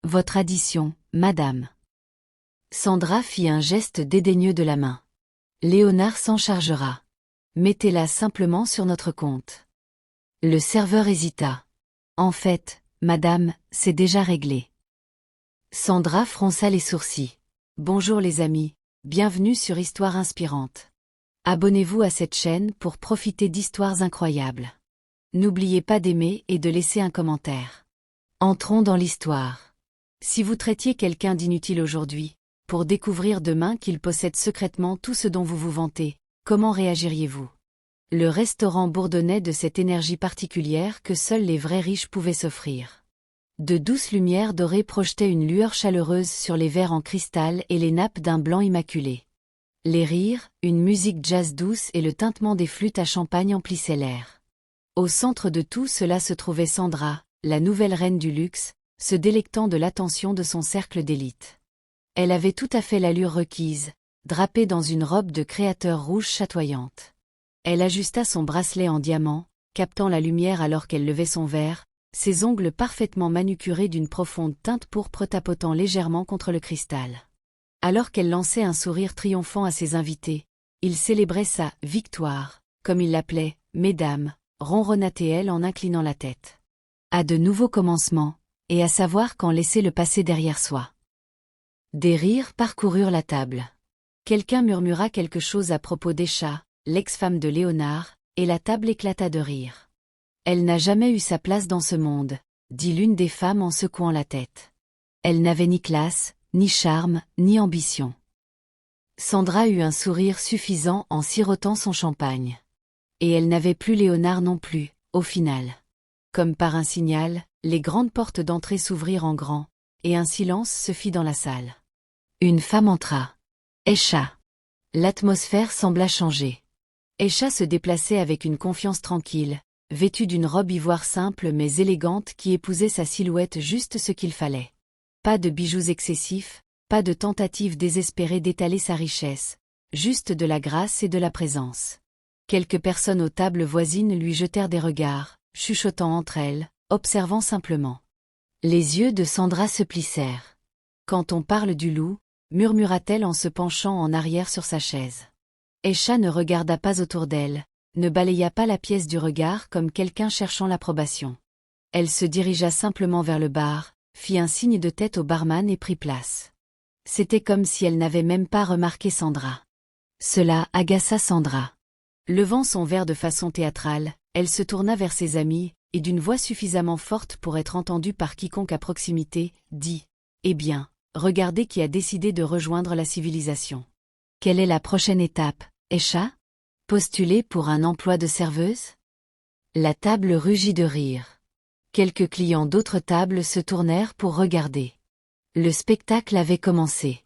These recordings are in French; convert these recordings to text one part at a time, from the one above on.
votre addition, madame. Sandra fit un geste dédaigneux de la main. Léonard s'en chargera. Mettez-la simplement sur notre compte. Le serveur hésita. En fait, madame, c'est déjà réglé. Sandra fronça les sourcils. Bonjour les amis, bienvenue sur Histoire Inspirante. Abonnez-vous à cette chaîne pour profiter d'histoires incroyables. N'oubliez pas d'aimer et de laisser un commentaire. Entrons dans l'histoire. Si vous traitiez quelqu'un d'inutile aujourd'hui, pour découvrir demain qu'il possède secrètement tout ce dont vous vous vantez, comment réagiriez-vous? Le restaurant bourdonnait de cette énergie particulière que seuls les vrais riches pouvaient s'offrir. De douces lumières dorées projetaient une lueur chaleureuse sur les verres en cristal et les nappes d'un blanc immaculé. Les rires, une musique jazz douce et le tintement des flûtes à champagne emplissaient l'air. Au centre de tout cela se trouvait Sandra, la nouvelle reine du luxe, se délectant de l'attention de son cercle d'élite. Elle avait tout à fait l'allure requise, drapée dans une robe de créateur rouge chatoyante. Elle ajusta son bracelet en diamant, captant la lumière alors qu'elle levait son verre, ses ongles parfaitement manucurés d'une profonde teinte pourpre tapotant légèrement contre le cristal. Alors qu'elle lançait un sourire triomphant à ses invités, il célébrait sa « victoire », comme il l'appelait, « mesdames », ronronna-t-elle en inclinant la tête. À de nouveaux commencements, et à savoir quand laisser le passé derrière soi. Des rires parcoururent la table. Quelqu'un murmura quelque chose à propos d'Escha, l'ex-femme de Léonard, et la table éclata de rire. Elle n'a jamais eu sa place dans ce monde, dit l'une des femmes en secouant la tête. Elle n'avait ni classe, ni charme, ni ambition. Sandra eut un sourire suffisant en sirotant son champagne. Et elle n'avait plus Léonard non plus, au final. Comme par un signal, les grandes portes d'entrée s'ouvrirent en grand, et un silence se fit dans la salle. Une femme entra. Escha. L'atmosphère sembla changer. Escha se déplaçait avec une confiance tranquille, vêtue d'une robe ivoire simple mais élégante qui épousait sa silhouette juste ce qu'il fallait. Pas de bijoux excessifs, pas de tentative désespérée d'étaler sa richesse, juste de la grâce et de la présence. Quelques personnes aux tables voisines lui jetèrent des regards, chuchotant entre elles, observant simplement. Les yeux de Sandra se plissèrent. Quand on parle du loup, murmura-t-elle en se penchant en arrière sur sa chaise. Escha ne regarda pas autour d'elle, ne balaya pas la pièce du regard comme quelqu'un cherchant l'approbation. Elle se dirigea simplement vers le bar, fit un signe de tête au barman et prit place. C'était comme si elle n'avait même pas remarqué Sandra. Cela agaça Sandra. Levant son verre de façon théâtrale, elle se tourna vers ses amis, et d'une voix suffisamment forte pour être entendue par quiconque à proximité, dit « Eh bien, regardez qui a décidé de rejoindre la civilisation. Quelle est la prochaine étape, Escha? Postuler pour un emploi de serveuse ?» La table rugit de rire. Quelques clients d'autres tables se tournèrent pour regarder. Le spectacle avait commencé.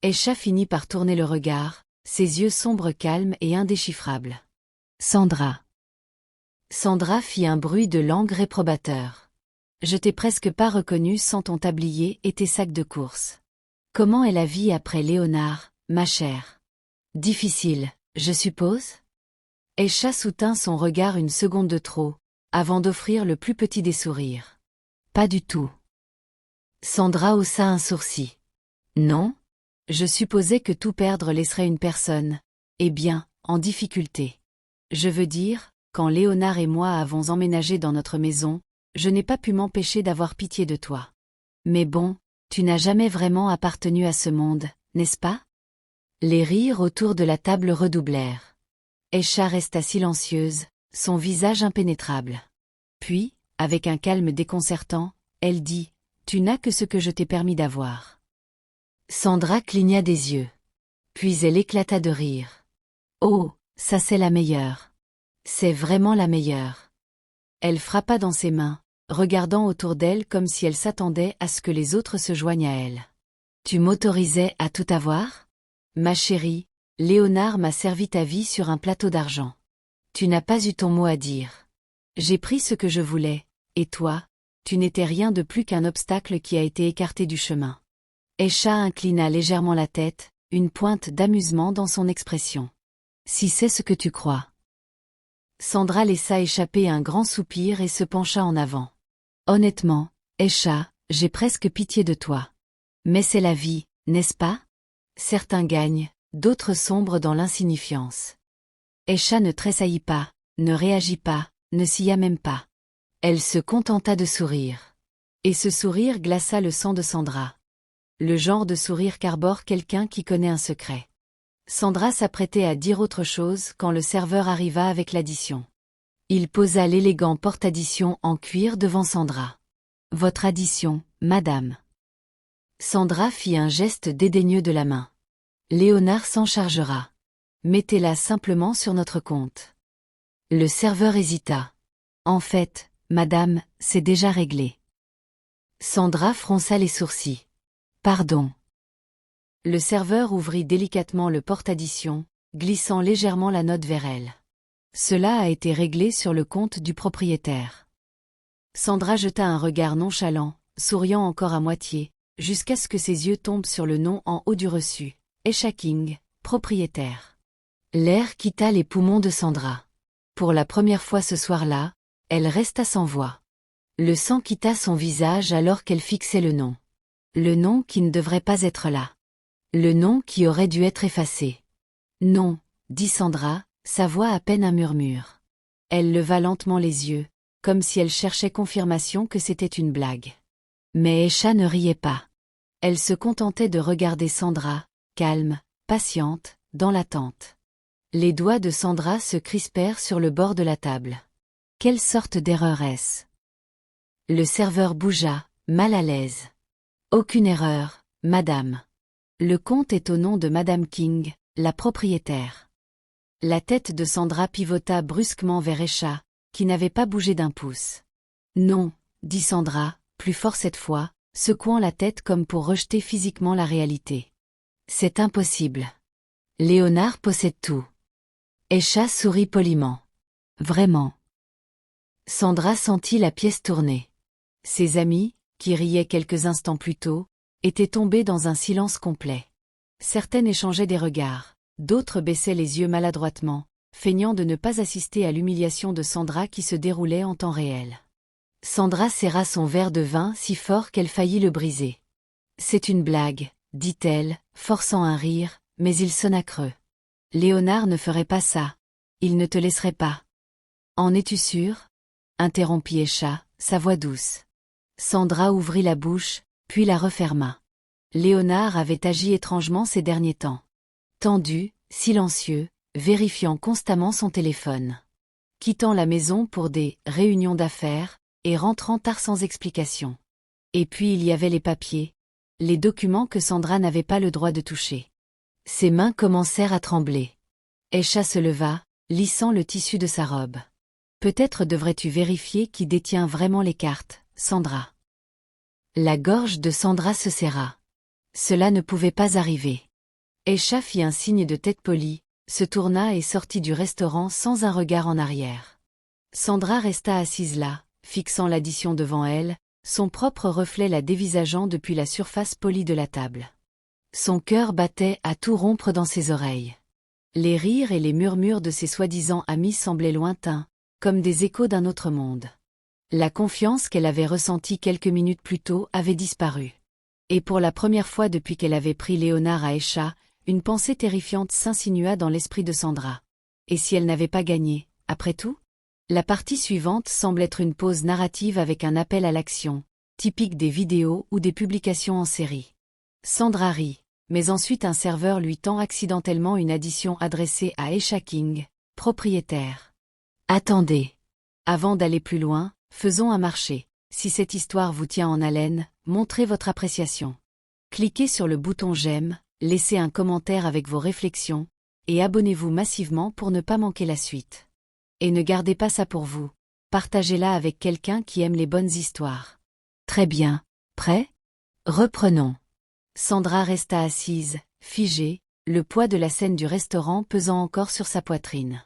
Escha finit par tourner le regard, ses yeux sombres calmes et indéchiffrables. Sandra. Sandra fit un bruit de langue réprobateur. Je t'ai presque pas reconnu sans ton tablier et tes sacs de course. Comment est la vie après Léonard, ma chère? Difficile, je suppose? Escha soutint son regard une seconde de trop, avant d'offrir le plus petit des sourires. Pas du tout. Sandra haussa un sourcil. Non? Je supposais que tout perdre laisserait une personne, eh bien, en difficulté. Je veux dire, quand Léonard et moi avons emménagé dans notre maison, je n'ai pas pu m'empêcher d'avoir pitié de toi. Mais bon, tu n'as jamais vraiment appartenu à ce monde, n'est-ce pas? Les rires autour de la table redoublèrent. Escha resta silencieuse, son visage impénétrable. Puis, avec un calme déconcertant, elle dit « Tu n'as que ce que je t'ai permis d'avoir. » Sandra cligna des yeux. Puis elle éclata de rire. « Oh, ça c'est la meilleure. C'est vraiment la meilleure. » Elle frappa dans ses mains, regardant autour d'elle comme si elle s'attendait à ce que les autres se joignent à elle. « Tu m'autorisais à tout avoir? Ma chérie, Léonard m'a servi ta vie sur un plateau d'argent. Tu n'as pas eu ton mot à dire. J'ai pris ce que je voulais, et toi, tu n'étais rien de plus qu'un obstacle qui a été écarté du chemin. » Escha inclina légèrement la tête, une pointe d'amusement dans son expression. « Si c'est ce que tu crois. » Sandra laissa échapper un grand soupir et se pencha en avant. « Honnêtement, Escha, J'ai presque pitié de toi. Mais c'est la vie, n'est-ce pas? Certains gagnent, d'autres sombrent dans l'insignifiance. Aisha ne tressaillit pas, ne réagit pas, ne s'y a même pas. Elle se contenta de sourire. Et ce sourire glaça le sang de Sandra. Le genre de sourire qu'arbore quelqu'un qui connaît un secret. Sandra s'apprêtait à dire autre chose quand le serveur arriva avec l'addition. Il posa l'élégant porte-addition en cuir devant Sandra. « Votre addition, madame. » Sandra fit un geste dédaigneux de la main. « Léonard s'en chargera. Mettez-la simplement sur notre compte. » Le serveur hésita. « En fait, madame, c'est déjà réglé. » Sandra fronça les sourcils. « Pardon. » Le serveur ouvrit délicatement le porte-addition, glissant légèrement la note vers elle. « Cela a été réglé sur le compte du propriétaire. » Sandra jeta un regard nonchalant, souriant encore à moitié, jusqu'à ce que ses yeux tombent sur le nom en haut du reçu. Aisha King, propriétaire. L'air quitta les poumons de Sandra. Pour la première fois ce soir-là, elle resta sans voix. Le sang quitta son visage alors qu'elle fixait le nom. Le nom qui ne devrait pas être là. Le nom qui aurait dû être effacé. Non, dit Sandra, sa voix à peine un murmure. Elle leva lentement les yeux, comme si elle cherchait confirmation que c'était une blague. Mais Aisha ne riait pas. Elle se contentait de regarder Sandra, calme, patiente, dans l'attente. Les doigts de Sandra se crispèrent sur le bord de la table. Quelle sorte d'erreur est-ce? Le serveur bougea, mal à l'aise. Aucune erreur, madame. Le compte est au nom de Madame King, la propriétaire. La tête de Sandra pivota brusquement vers Aisha, qui n'avait pas bougé d'un pouce. Non, dit Sandra, plus fort cette fois, secouant la tête comme pour rejeter physiquement la réalité. C'est impossible. Léonard possède tout. Aisha sourit poliment. Vraiment. Sandra sentit la pièce tourner. Ses amis, qui riaient quelques instants plus tôt, étaient tombés dans un silence complet. Certaines échangeaient des regards, d'autres baissaient les yeux maladroitement, feignant de ne pas assister à l'humiliation de Sandra qui se déroulait en temps réel. Sandra serra son verre de vin si fort qu'elle faillit le briser. « C'est une blague, dit-elle, forçant un rire, mais il sonna creux. Léonard ne ferait pas ça. Il ne te laisserait pas. En es-tu sûre? Interrompit Aisha, sa voix douce. Sandra ouvrit la bouche, puis la referma. Léonard avait agi étrangement ces derniers temps. Tendu, silencieux, vérifiant constamment son téléphone. Quittant la maison pour des réunions d'affaires, et rentrant tard sans explication. Et puis il y avait les papiers, les documents que Sandra n'avait pas le droit de toucher. Ses mains commencèrent à trembler. Aisha se leva, lissant le tissu de sa robe. Peut-être devrais-tu vérifier qui détient vraiment les cartes, Sandra. La gorge de Sandra se serra. Cela ne pouvait pas arriver. Aisha fit un signe de tête polie, se tourna et sortit du restaurant sans un regard en arrière. Sandra resta assise là, fixant l'addition devant elle, son propre reflet la dévisageant depuis la surface polie de la table. Son cœur battait à tout rompre dans ses oreilles. Les rires et les murmures de ses soi-disant amis semblaient lointains, comme des échos d'un autre monde. La confiance qu'elle avait ressentie quelques minutes plus tôt avait disparu. Et pour la première fois depuis qu'elle avait pris Léonard à Aisha, une pensée terrifiante s'insinua dans l'esprit de Sandra. Et si elle n'avait pas gagné, après tout? La partie suivante semble être une pause narrative avec un appel à l'action, typique des vidéos ou des publications en série. Sandra rit, mais ensuite un serveur lui tend accidentellement une addition adressée à Aisha King, propriétaire. Attendez. Avant d'aller plus loin, faisons un marché. Si cette histoire vous tient en haleine, montrez votre appréciation. Cliquez sur le bouton j'aime, laissez un commentaire avec vos réflexions, et abonnez-vous massivement pour ne pas manquer la suite. Et ne gardez pas ça pour vous. Partagez-la avec quelqu'un qui aime les bonnes histoires. Très bien. Prêt? Reprenons. Sandra resta assise, figée, le poids de la scène du restaurant pesant encore sur sa poitrine.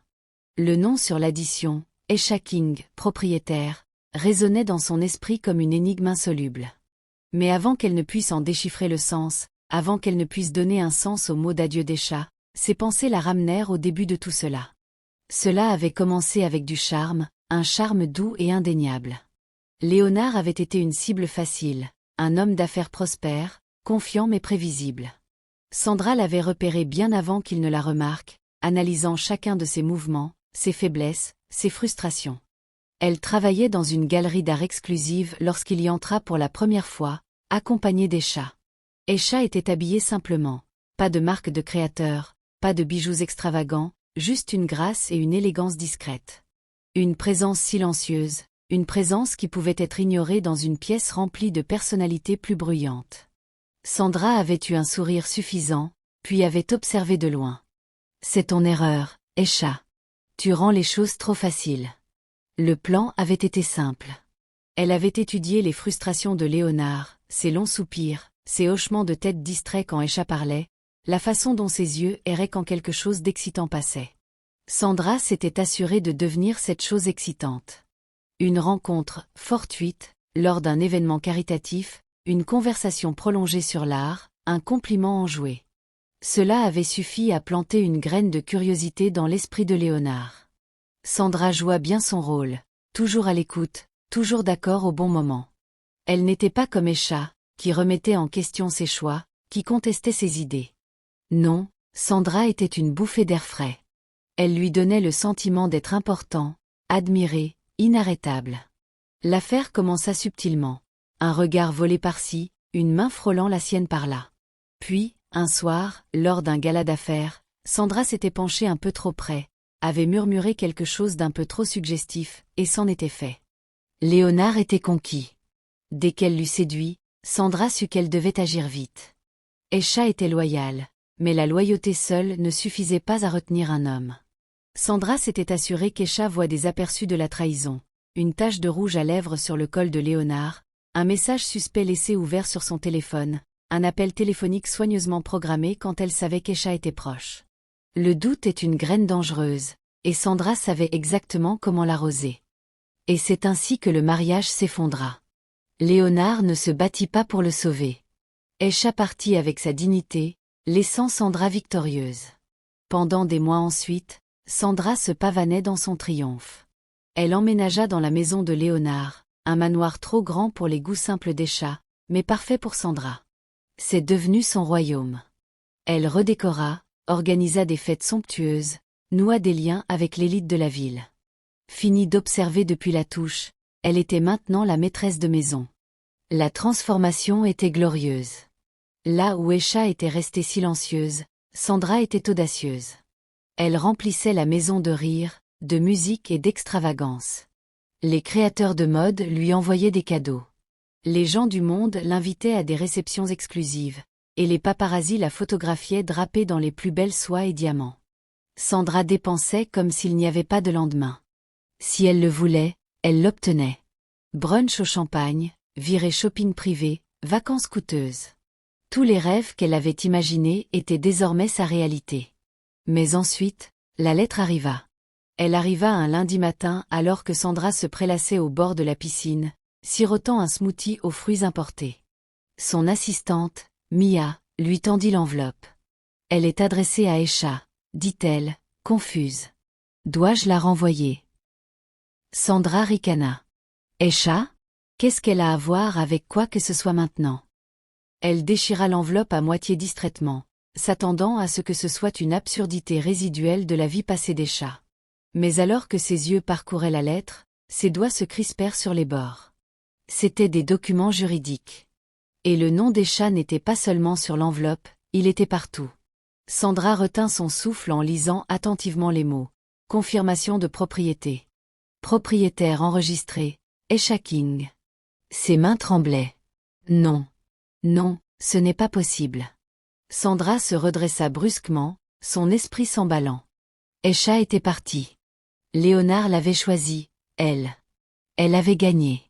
Le nom sur l'addition, Aisha King, propriétaire, résonnait dans son esprit comme une énigme insoluble. Mais avant qu'elle ne puisse en déchiffrer le sens, avant qu'elle ne puisse donner un sens au mot d'adieu d'Aisha, ses pensées la ramenèrent au début de tout cela. Cela avait commencé avec du charme, un charme doux et indéniable. Léonard avait été une cible facile, un homme d'affaires prospère, confiant mais prévisible. Sandra l'avait repéré bien avant qu'il ne la remarque, analysant chacun de ses mouvements, ses faiblesses, ses frustrations. Elle travaillait dans une galerie d'art exclusive lorsqu'il y entra pour la première fois, accompagné d'Esha. Esha était habillée simplement. Pas de marque de créateur, pas de bijoux extravagants, juste une grâce et une élégance discrète. Une présence silencieuse, une présence qui pouvait être ignorée dans une pièce remplie de personnalités plus bruyantes. Sandra avait eu un sourire suffisant, puis avait observé de loin. « C'est ton erreur, Esha. Tu rends les choses trop faciles. » Le plan avait été simple. Elle avait étudié les frustrations de Léonard, ses longs soupirs, ses hochements de tête distraits quand Esha parlait, la façon dont ses yeux erraient quand quelque chose d'excitant passait. Sandra s'était assurée de devenir cette chose excitante. Une rencontre fortuite, lors d'un événement caritatif, une conversation prolongée sur l'art, un compliment enjoué. Cela avait suffi à planter une graine de curiosité dans l'esprit de Léonard. Sandra joua bien son rôle, toujours à l'écoute, toujours d'accord au bon moment. Elle n'était pas comme Esha, qui remettait en question ses choix, qui contestait ses idées. Non, Sandra était une bouffée d'air frais. Elle lui donnait le sentiment d'être important, admiré, inarrêtable. L'affaire commença subtilement. Un regard volé par-ci, une main frôlant la sienne par-là. Puis, un soir, lors d'un gala d'affaires, Sandra s'était penchée un peu trop près, avait murmuré quelque chose d'un peu trop suggestif, et s'en était fait. Léonard était conquis. Dès qu'elle l'eut séduit, Sandra sut qu'elle devait agir vite. Esha était loyale, mais la loyauté seule ne suffisait pas à retenir un homme. Sandra s'était assurée qu'Esha voit des aperçus de la trahison, une tache de rouge à lèvres sur le col de Léonard, un message suspect laissé ouvert sur son téléphone, un appel téléphonique soigneusement programmé quand elle savait qu'Esha était proche. Le doute est une graine dangereuse, et Sandra savait exactement comment l'arroser. Et c'est ainsi que le mariage s'effondra. Léonard ne se battit pas pour le sauver. Esha partit avec sa dignité, laissant Sandra victorieuse. Pendant des mois ensuite, Sandra se pavanait dans son triomphe. Elle emménagea dans la maison de Léonard, un manoir trop grand pour les goûts simples d'Esha, mais parfait pour Sandra. C'est devenu son royaume. Elle redécora, organisa des fêtes somptueuses, noua des liens avec l'élite de la ville. Finie d'observer depuis la touche, elle était maintenant la maîtresse de maison. La transformation était glorieuse. Là où Esha était restée silencieuse, Sandra était audacieuse. Elle remplissait la maison de rire, de musique et d'extravagance. Les créateurs de mode lui envoyaient des cadeaux. Les gens du monde l'invitaient à des réceptions exclusives, et les paparazzis la photographiaient drapée dans les plus belles soies et diamants. Sandra dépensait comme s'il n'y avait pas de lendemain. Si elle le voulait, elle l'obtenait. Brunch au champagne, virée shopping privé, vacances coûteuses. Tous les rêves qu'elle avait imaginés étaient désormais sa réalité. Mais ensuite, la lettre arriva. Elle arriva un lundi matin alors que Sandra se prélassait au bord de la piscine, sirotant un smoothie aux fruits importés. Son assistante, Mia, lui tendit l'enveloppe. « Elle est adressée à Esha », dit-elle, confuse. « Dois-je la renvoyer ?» Sandra ricana. « Esha ? Qu'est-ce qu'elle a à voir avec quoi que ce soit maintenant ?» Elle déchira l'enveloppe à moitié distraitement, s'attendant à ce que ce soit une absurdité résiduelle de la vie passée d'Esha. Mais alors que ses yeux parcouraient la lettre, ses doigts se crispèrent sur les bords. C'étaient des documents juridiques. Et le nom d'Esha n'était pas seulement sur l'enveloppe, il était partout. Sandra retint son souffle en lisant attentivement les mots. Confirmation de propriété. Propriétaire enregistré, Esha King. Ses mains tremblaient. Non. Non, ce n'est pas possible. Sandra se redressa brusquement, son esprit s'emballant. Esha était partie. Léonard l'avait choisie, elle. Elle avait gagné.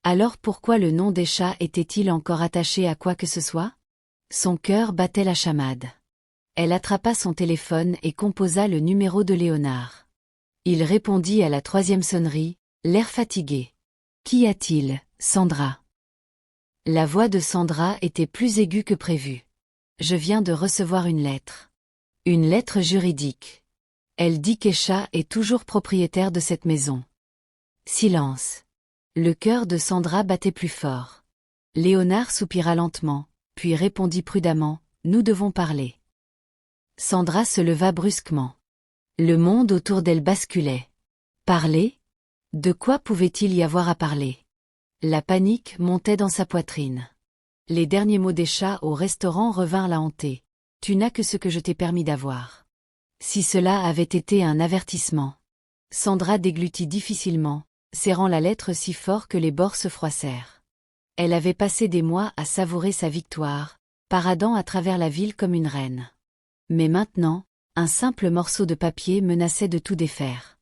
Alors pourquoi le nom d'Esha était-il encore attaché à quoi que ce soit? Son cœur battait la chamade. Elle attrapa son téléphone et composa le numéro de Léonard. Il répondit à la 3e sonnerie, l'air fatigué. « Qu'y a-t-il, Sandra ?» La voix de Sandra était plus aiguë que prévu. « Je viens de recevoir une lettre. Une lettre juridique. Elle dit qu'Esha est toujours propriétaire de cette maison. » Silence. Le cœur de Sandra battait plus fort. Léonard soupira lentement, puis répondit prudemment, « Nous devons parler. » Sandra se leva brusquement. Le monde autour d'elle basculait. Parler? De quoi pouvait-il y avoir à parler? La panique montait dans sa poitrine. Les derniers mots des chats au restaurant revinrent la hanter. « Tu n'as que ce que je t'ai permis d'avoir. » Si cela avait été un avertissement. Sandra déglutit difficilement, serrant la lettre si fort que les bords se froissèrent. Elle avait passé des mois à savourer sa victoire, paradant à travers la ville comme une reine. Mais maintenant, un simple morceau de papier menaçait de tout défaire.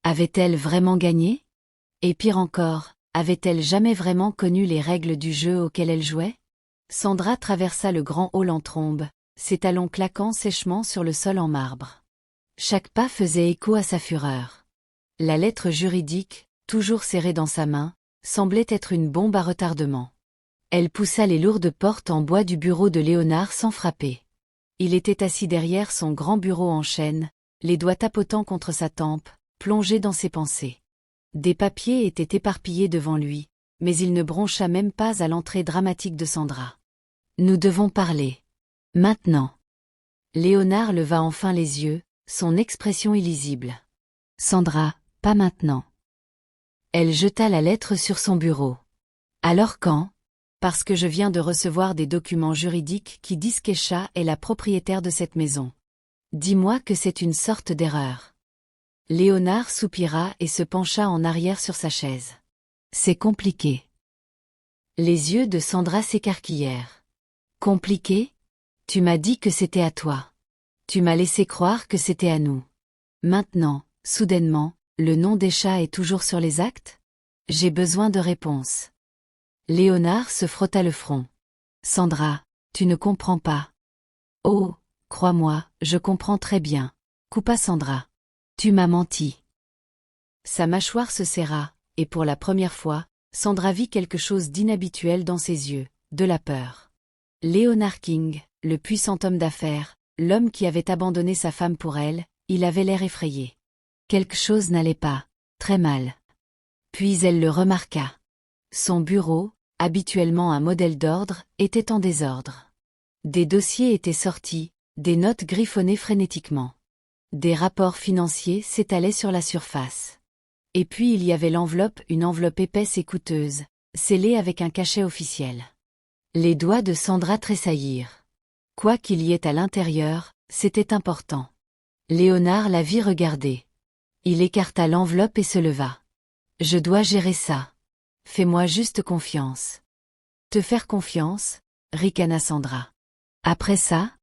Avait-elle vraiment gagné? Et pire encore, avait-elle jamais vraiment connu les règles du jeu auquel elle jouait? Sandra traversa le grand hall en trombe, ses talons claquant sèchement sur le sol en marbre. Chaque pas faisait écho à sa fureur. La lettre juridique, toujours serrée dans sa main, semblait être une bombe à retardement. Elle poussa les lourdes portes en bois du bureau de Léonard sans frapper. Il était assis derrière son grand bureau en chêne, les doigts tapotant contre sa tempe, plongé dans ses pensées. Des papiers étaient éparpillés devant lui, mais il ne broncha même pas à l'entrée dramatique de Sandra. « Nous devons parler. Maintenant. » Léonard leva enfin les yeux, son expression illisible. « Sandra, pas maintenant. » Elle jeta la lettre sur son bureau. « Alors quand? » « Parce que je viens de recevoir des documents juridiques qui disent qu'Esha est la propriétaire de cette maison. Dis-moi que c'est une sorte d'erreur. » Léonard soupira et se pencha en arrière sur sa chaise. « C'est compliqué. » Les yeux de Sandra s'écarquillèrent. « Compliqué? Tu m'as dit que c'était à toi. Tu m'as laissé croire que c'était à nous. Maintenant, soudainement, le nom d'Esha est toujours sur les actes? J'ai besoin de réponses. » Léonard se frotta le front. « Sandra, tu ne comprends pas. »« Oh, crois-moi, je comprends très bien. » coupa Sandra. « Tu m'as menti. » Sa mâchoire se serra, et pour la première fois, Sandra vit quelque chose d'inhabituel dans ses yeux, de la peur. Léonard King, le puissant homme d'affaires, l'homme qui avait abandonné sa femme pour elle, il avait l'air effrayé. Quelque chose n'allait pas, très mal. Puis elle le remarqua. Son bureau, habituellement un modèle d'ordre, était en désordre. Des dossiers étaient sortis, des notes griffonnées frénétiquement. Des rapports financiers s'étalaient sur la surface. Et puis il y avait une enveloppe épaisse et coûteuse, scellée avec un cachet officiel. Les doigts de Sandra tressaillirent. Quoi qu'il y ait à l'intérieur, c'était important. Léonard la vit regarder. Il écarta l'enveloppe et se leva. « Je dois gérer ça. Fais-moi juste confiance. » « Te faire confiance ?» ricana Sandra. « Après ça,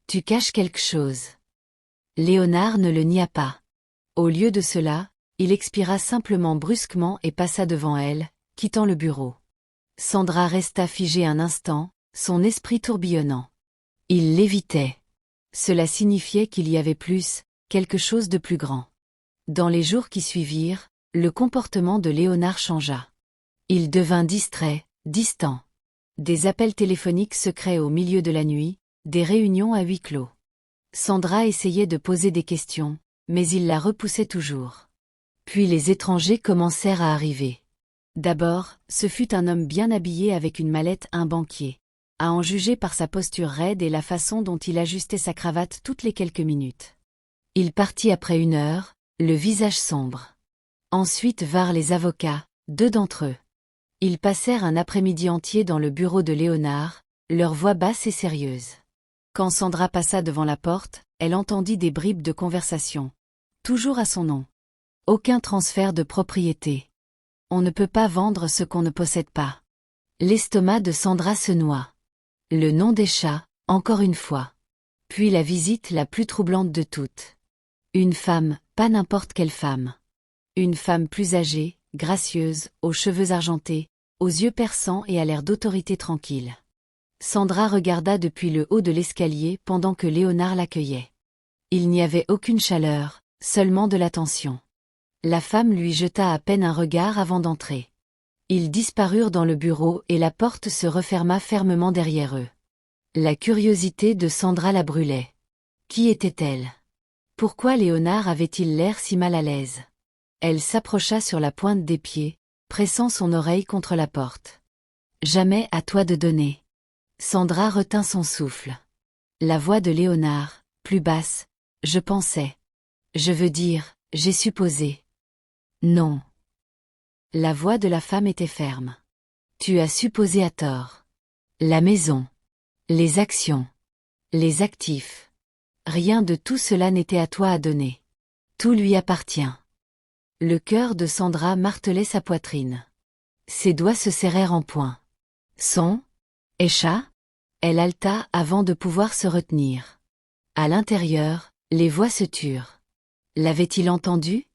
tu caches quelque chose. » Léonard ne le nia pas. Au lieu de cela, il expira simplement brusquement et passa devant elle, quittant le bureau. Sandra resta figée un instant, son esprit tourbillonnant. Il l'évitait. Cela signifiait qu'il y avait plus, quelque chose de plus grand. Dans les jours qui suivirent, le comportement de Léonard changea. Il devint distrait, distant. Des appels téléphoniques secrets au milieu de la nuit, des réunions à huis clos. Sandra essayait de poser des questions, mais il la repoussait toujours. Puis les étrangers commencèrent à arriver. D'abord, ce fut un homme bien habillé avec une mallette, un banquier. À en juger par sa posture raide et la façon dont il ajustait sa cravate toutes les quelques minutes. Il partit après 1 heure, le visage sombre. Ensuite vinrent les avocats, 2 d'entre eux. Ils passèrent un après-midi entier dans le bureau de Léonard, leur voix basse et sérieuse. Quand Sandra passa devant la porte, elle entendit des bribes de conversation. Toujours à son nom. Aucun transfert de propriété. On ne peut pas vendre ce qu'on ne possède pas. L'estomac de Sandra se noua. Le nom d'Esha, encore une fois. Puis la visite la plus troublante de toutes. Une femme, pas n'importe quelle femme. Une femme plus âgée, gracieuse, aux cheveux argentés, aux yeux perçants et à l'air d'autorité tranquille. Sandra regarda depuis le haut de l'escalier pendant que Léonard l'accueillait. Il n'y avait aucune chaleur, seulement de l'attention. La femme lui jeta à peine un regard avant d'entrer. Ils disparurent dans le bureau et la porte se referma fermement derrière eux. La curiosité de Sandra la brûlait. Qui était-elle? Pourquoi Léonard avait-il l'air si mal à l'aise? Elle s'approcha sur la pointe des pieds, pressant son oreille contre la porte. « Jamais à toi de donner. Sandra retint son souffle. La voix de Léonard, plus basse. Je pensais. Je veux dire, j'ai supposé. Non. La voix de la femme était ferme. Tu as supposé à tort. La maison. Les actions. Les actifs. Rien de tout cela n'était à toi à donner. Tout lui appartient. Le cœur de Sandra martelait sa poitrine. Ses doigts se serrèrent en poing. Son Esha? Elle haleta avant de pouvoir se retenir. À l'intérieur, les voix se turent. L'avait-il entendu?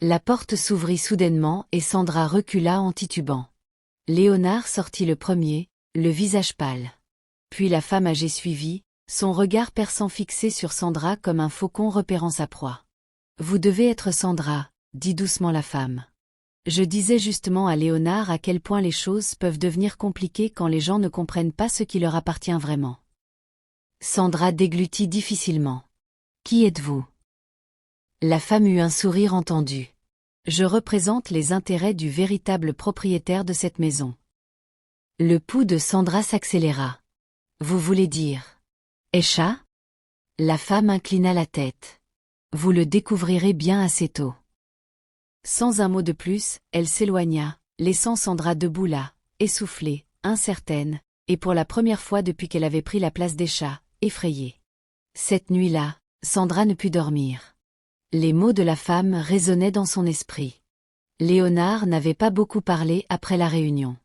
La porte s'ouvrit soudainement et Sandra recula en titubant. Léonard sortit le premier, le visage pâle. Puis la femme âgée suivit, son regard perçant fixé sur Sandra comme un faucon repérant sa proie. « Vous devez être Sandra », dit doucement la femme. Je disais justement à Léonard à quel point les choses peuvent devenir compliquées quand les gens ne comprennent pas ce qui leur appartient vraiment. Sandra déglutit difficilement. « Qui êtes-vous » La femme eut un sourire entendu. « Je représente les intérêts du véritable propriétaire de cette maison. » Le pouls de Sandra s'accéléra. « Vous voulez dire Esha » La femme inclina la tête. « Vous le découvrirez bien assez tôt. » Sans un mot de plus, elle s'éloigna, laissant Sandra debout là, essoufflée, incertaine, et pour la première fois depuis qu'elle avait pris la place d'Esha, effrayée. Cette nuit-là, Sandra ne put dormir. Les mots de la femme résonnaient dans son esprit. Léonard n'avait pas beaucoup parlé après la réunion.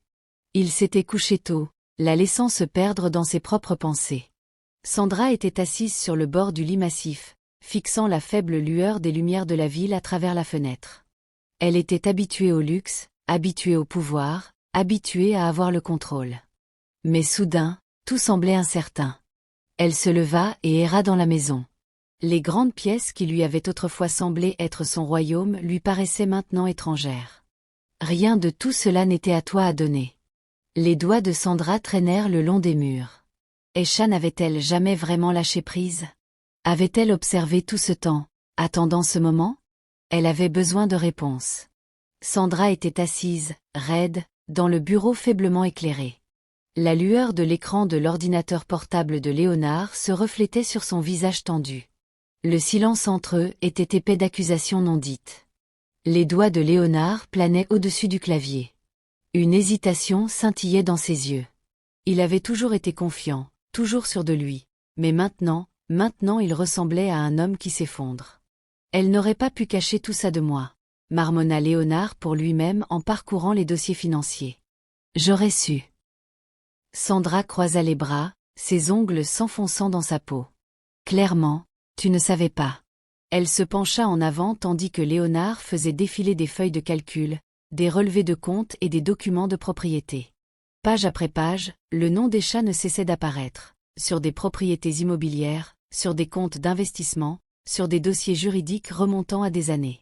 Il s'était couché tôt, la laissant se perdre dans ses propres pensées. Sandra était assise sur le bord du lit massif, fixant la faible lueur des lumières de la ville à travers la fenêtre. Elle était habituée au luxe, habituée au pouvoir, habituée à avoir le contrôle. Mais soudain, tout semblait incertain. Elle se leva et erra dans la maison. Les grandes pièces qui lui avaient autrefois semblé être son royaume lui paraissaient maintenant étrangères. Rien de tout cela n'était à toi à donner. Les doigts de Sandra traînèrent le long des murs. Esha n'avait-elle jamais vraiment lâché prise? Avait-elle observé tout ce temps, attendant ce moment? Elle avait besoin de réponses. Sandra était assise, raide, dans le bureau faiblement éclairé. La lueur de l'écran de l'ordinateur portable de Léonard se reflétait sur son visage tendu. Le silence entre eux était épais d'accusations non dites. Les doigts de Léonard planaient au-dessus du clavier. Une hésitation scintillait dans ses yeux. Il avait toujours été confiant, toujours sûr de lui, mais maintenant il ressemblait à un homme qui s'effondre. Elle n'aurait pas pu cacher tout ça de moi, marmonna Léonard pour lui-même en parcourant les dossiers financiers. J'aurais su. Sandra croisa les bras, ses ongles s'enfonçant dans sa peau. Clairement, tu ne savais pas. Elle se pencha en avant tandis que Léonard faisait défiler des feuilles de calcul, des relevés de comptes et des documents de propriété. Page après page, le nom d'Esha ne cessait d'apparaître, sur des propriétés immobilières, sur des comptes d'investissement, sur des dossiers juridiques remontant à des années.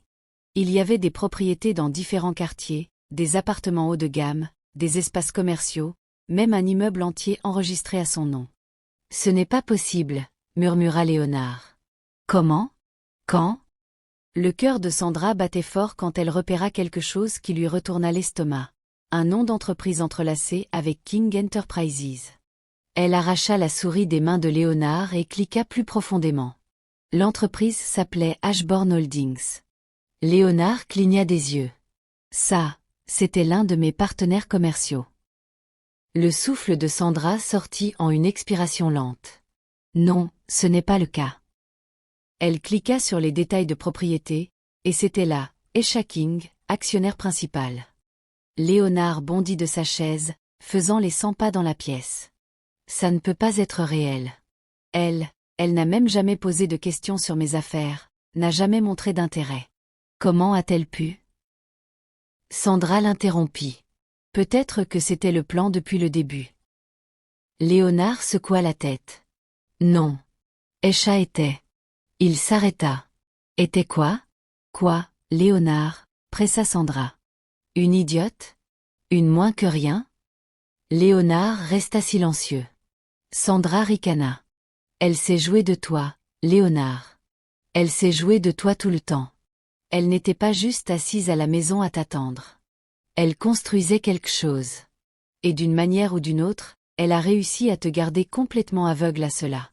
Il y avait des propriétés dans différents quartiers, des appartements haut de gamme, des espaces commerciaux, même un immeuble entier enregistré à son nom. « Ce n'est pas possible », murmura Léonard. « Comment? Quand ?» Le cœur de Sandra battait fort quand elle repéra quelque chose qui lui retourna l'estomac. Un nom d'entreprise entrelacé avec King Enterprises. Elle arracha la souris des mains de Léonard et cliqua plus profondément. L'entreprise s'appelait Ashbourne Holdings. Léonard cligna des yeux. Ça, c'était l'un de mes partenaires commerciaux. Le souffle de Sandra sortit en une expiration lente. Non, ce n'est pas le cas. Elle cliqua sur les détails de propriété, et c'était là, Esha King, actionnaire principal. Léonard bondit de sa chaise, faisant les 100 pas dans la pièce. Ça ne peut pas être réel. Elle n'a même jamais posé de questions sur mes affaires, n'a jamais montré d'intérêt. Comment a-t-elle pu? Sandra l'interrompit. Peut-être que c'était le plan depuis le début. Léonard secoua la tête. Non. Esha était. Il s'arrêta. Était quoi? Quoi, Léonard, pressa Sandra. Une idiote? Une moins que rien? Léonard resta silencieux. Sandra ricana. Elle s'est jouée de toi, Léonard. Elle s'est jouée de toi tout le temps. Elle n'était pas juste assise à la maison à t'attendre. Elle construisait quelque chose. Et d'une manière ou d'une autre, elle a réussi à te garder complètement aveugle à cela.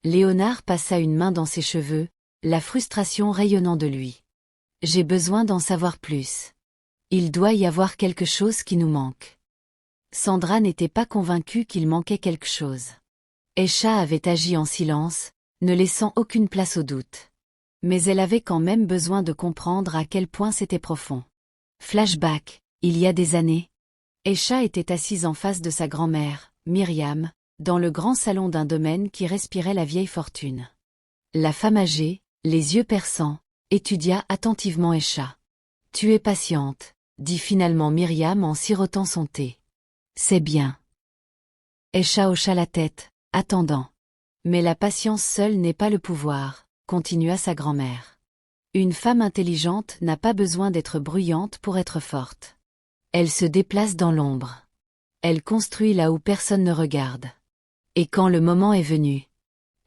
Léonard passa une main dans ses cheveux, la frustration rayonnant de lui. J'ai besoin d'en savoir plus. Il doit y avoir quelque chose qui nous manque. Sandra n'était pas convaincue qu'il manquait quelque chose. Aisha avait agi en silence, ne laissant aucune place au doute. Mais elle avait quand même besoin de comprendre à quel point c'était profond. Flashback, il y a des années. Aisha était assise en face de sa grand-mère, Myriam, dans le grand salon d'un domaine qui respirait la vieille fortune. La femme âgée, les yeux perçants, étudia attentivement Aisha. « Tu es patiente, » dit finalement Myriam en sirotant son thé. « C'est bien. » Aisha hocha la tête, attendant. « Mais la patience seule n'est pas le pouvoir, » continua sa grand-mère. « Une femme intelligente n'a pas besoin d'être bruyante pour être forte. Elle se déplace dans l'ombre. Elle construit là où personne ne regarde. Et quand le moment est venu... »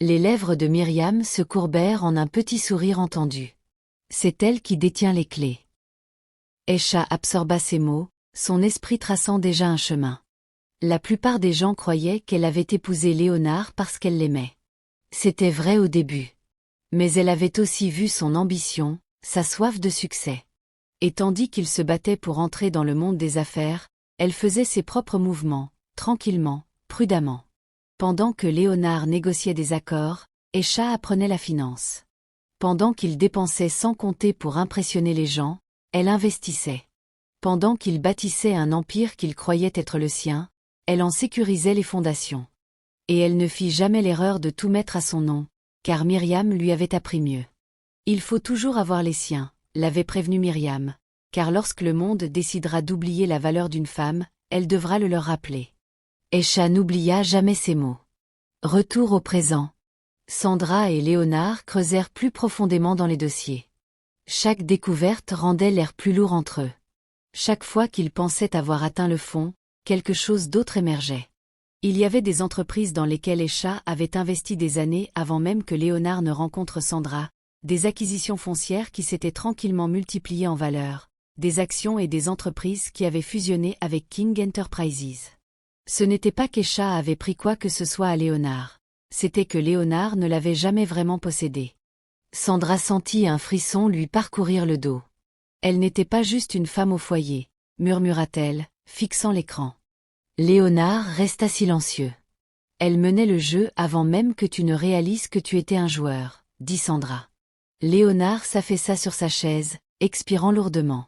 Les lèvres de Myriam se courbèrent en un petit sourire entendu. C'est elle qui détient les clés. Aisha absorba ces mots, son esprit traçant déjà un chemin. La plupart des gens croyaient qu'elle avait épousé Léonard parce qu'elle l'aimait. C'était vrai au début. Mais elle avait aussi vu son ambition, sa soif de succès. Et tandis qu'il se battait pour entrer dans le monde des affaires, elle faisait ses propres mouvements, tranquillement, prudemment. Pendant que Léonard négociait des accords, Aisha apprenait la finance. Pendant qu'il dépensait sans compter pour impressionner les gens, elle investissait. Pendant qu'il bâtissait un empire qu'il croyait être le sien, elle en sécurisait les fondations. Et elle ne fit jamais l'erreur de tout mettre à son nom, car Myriam lui avait appris mieux. Il faut toujours avoir les siens, l'avait prévenu Myriam, car lorsque le monde décidera d'oublier la valeur d'une femme, elle devra le leur rappeler. Aisha n'oublia jamais ces mots. Retour au présent. Sandra et Léonard creusèrent plus profondément dans les dossiers. Chaque découverte rendait l'air plus lourd entre eux. Chaque fois qu'ils pensaient avoir atteint le fond, quelque chose d'autre émergeait. Il y avait des entreprises dans lesquelles Aisha avait investi des années avant même que Léonard ne rencontre Sandra, des acquisitions foncières qui s'étaient tranquillement multipliées en valeur, des actions et des entreprises qui avaient fusionné avec King Enterprises. Ce n'était pas qu'Aisha avait pris quoi que ce soit à Léonard, c'était que Léonard ne l'avait jamais vraiment possédé. Sandra sentit un frisson lui parcourir le dos. Elle n'était pas juste une femme au foyer, murmura-t-elle, fixant l'écran. Léonard resta silencieux. Elle menait le jeu avant même que tu ne réalises que tu étais un joueur, dit Sandra. Léonard s'affaissa sur sa chaise, expirant lourdement.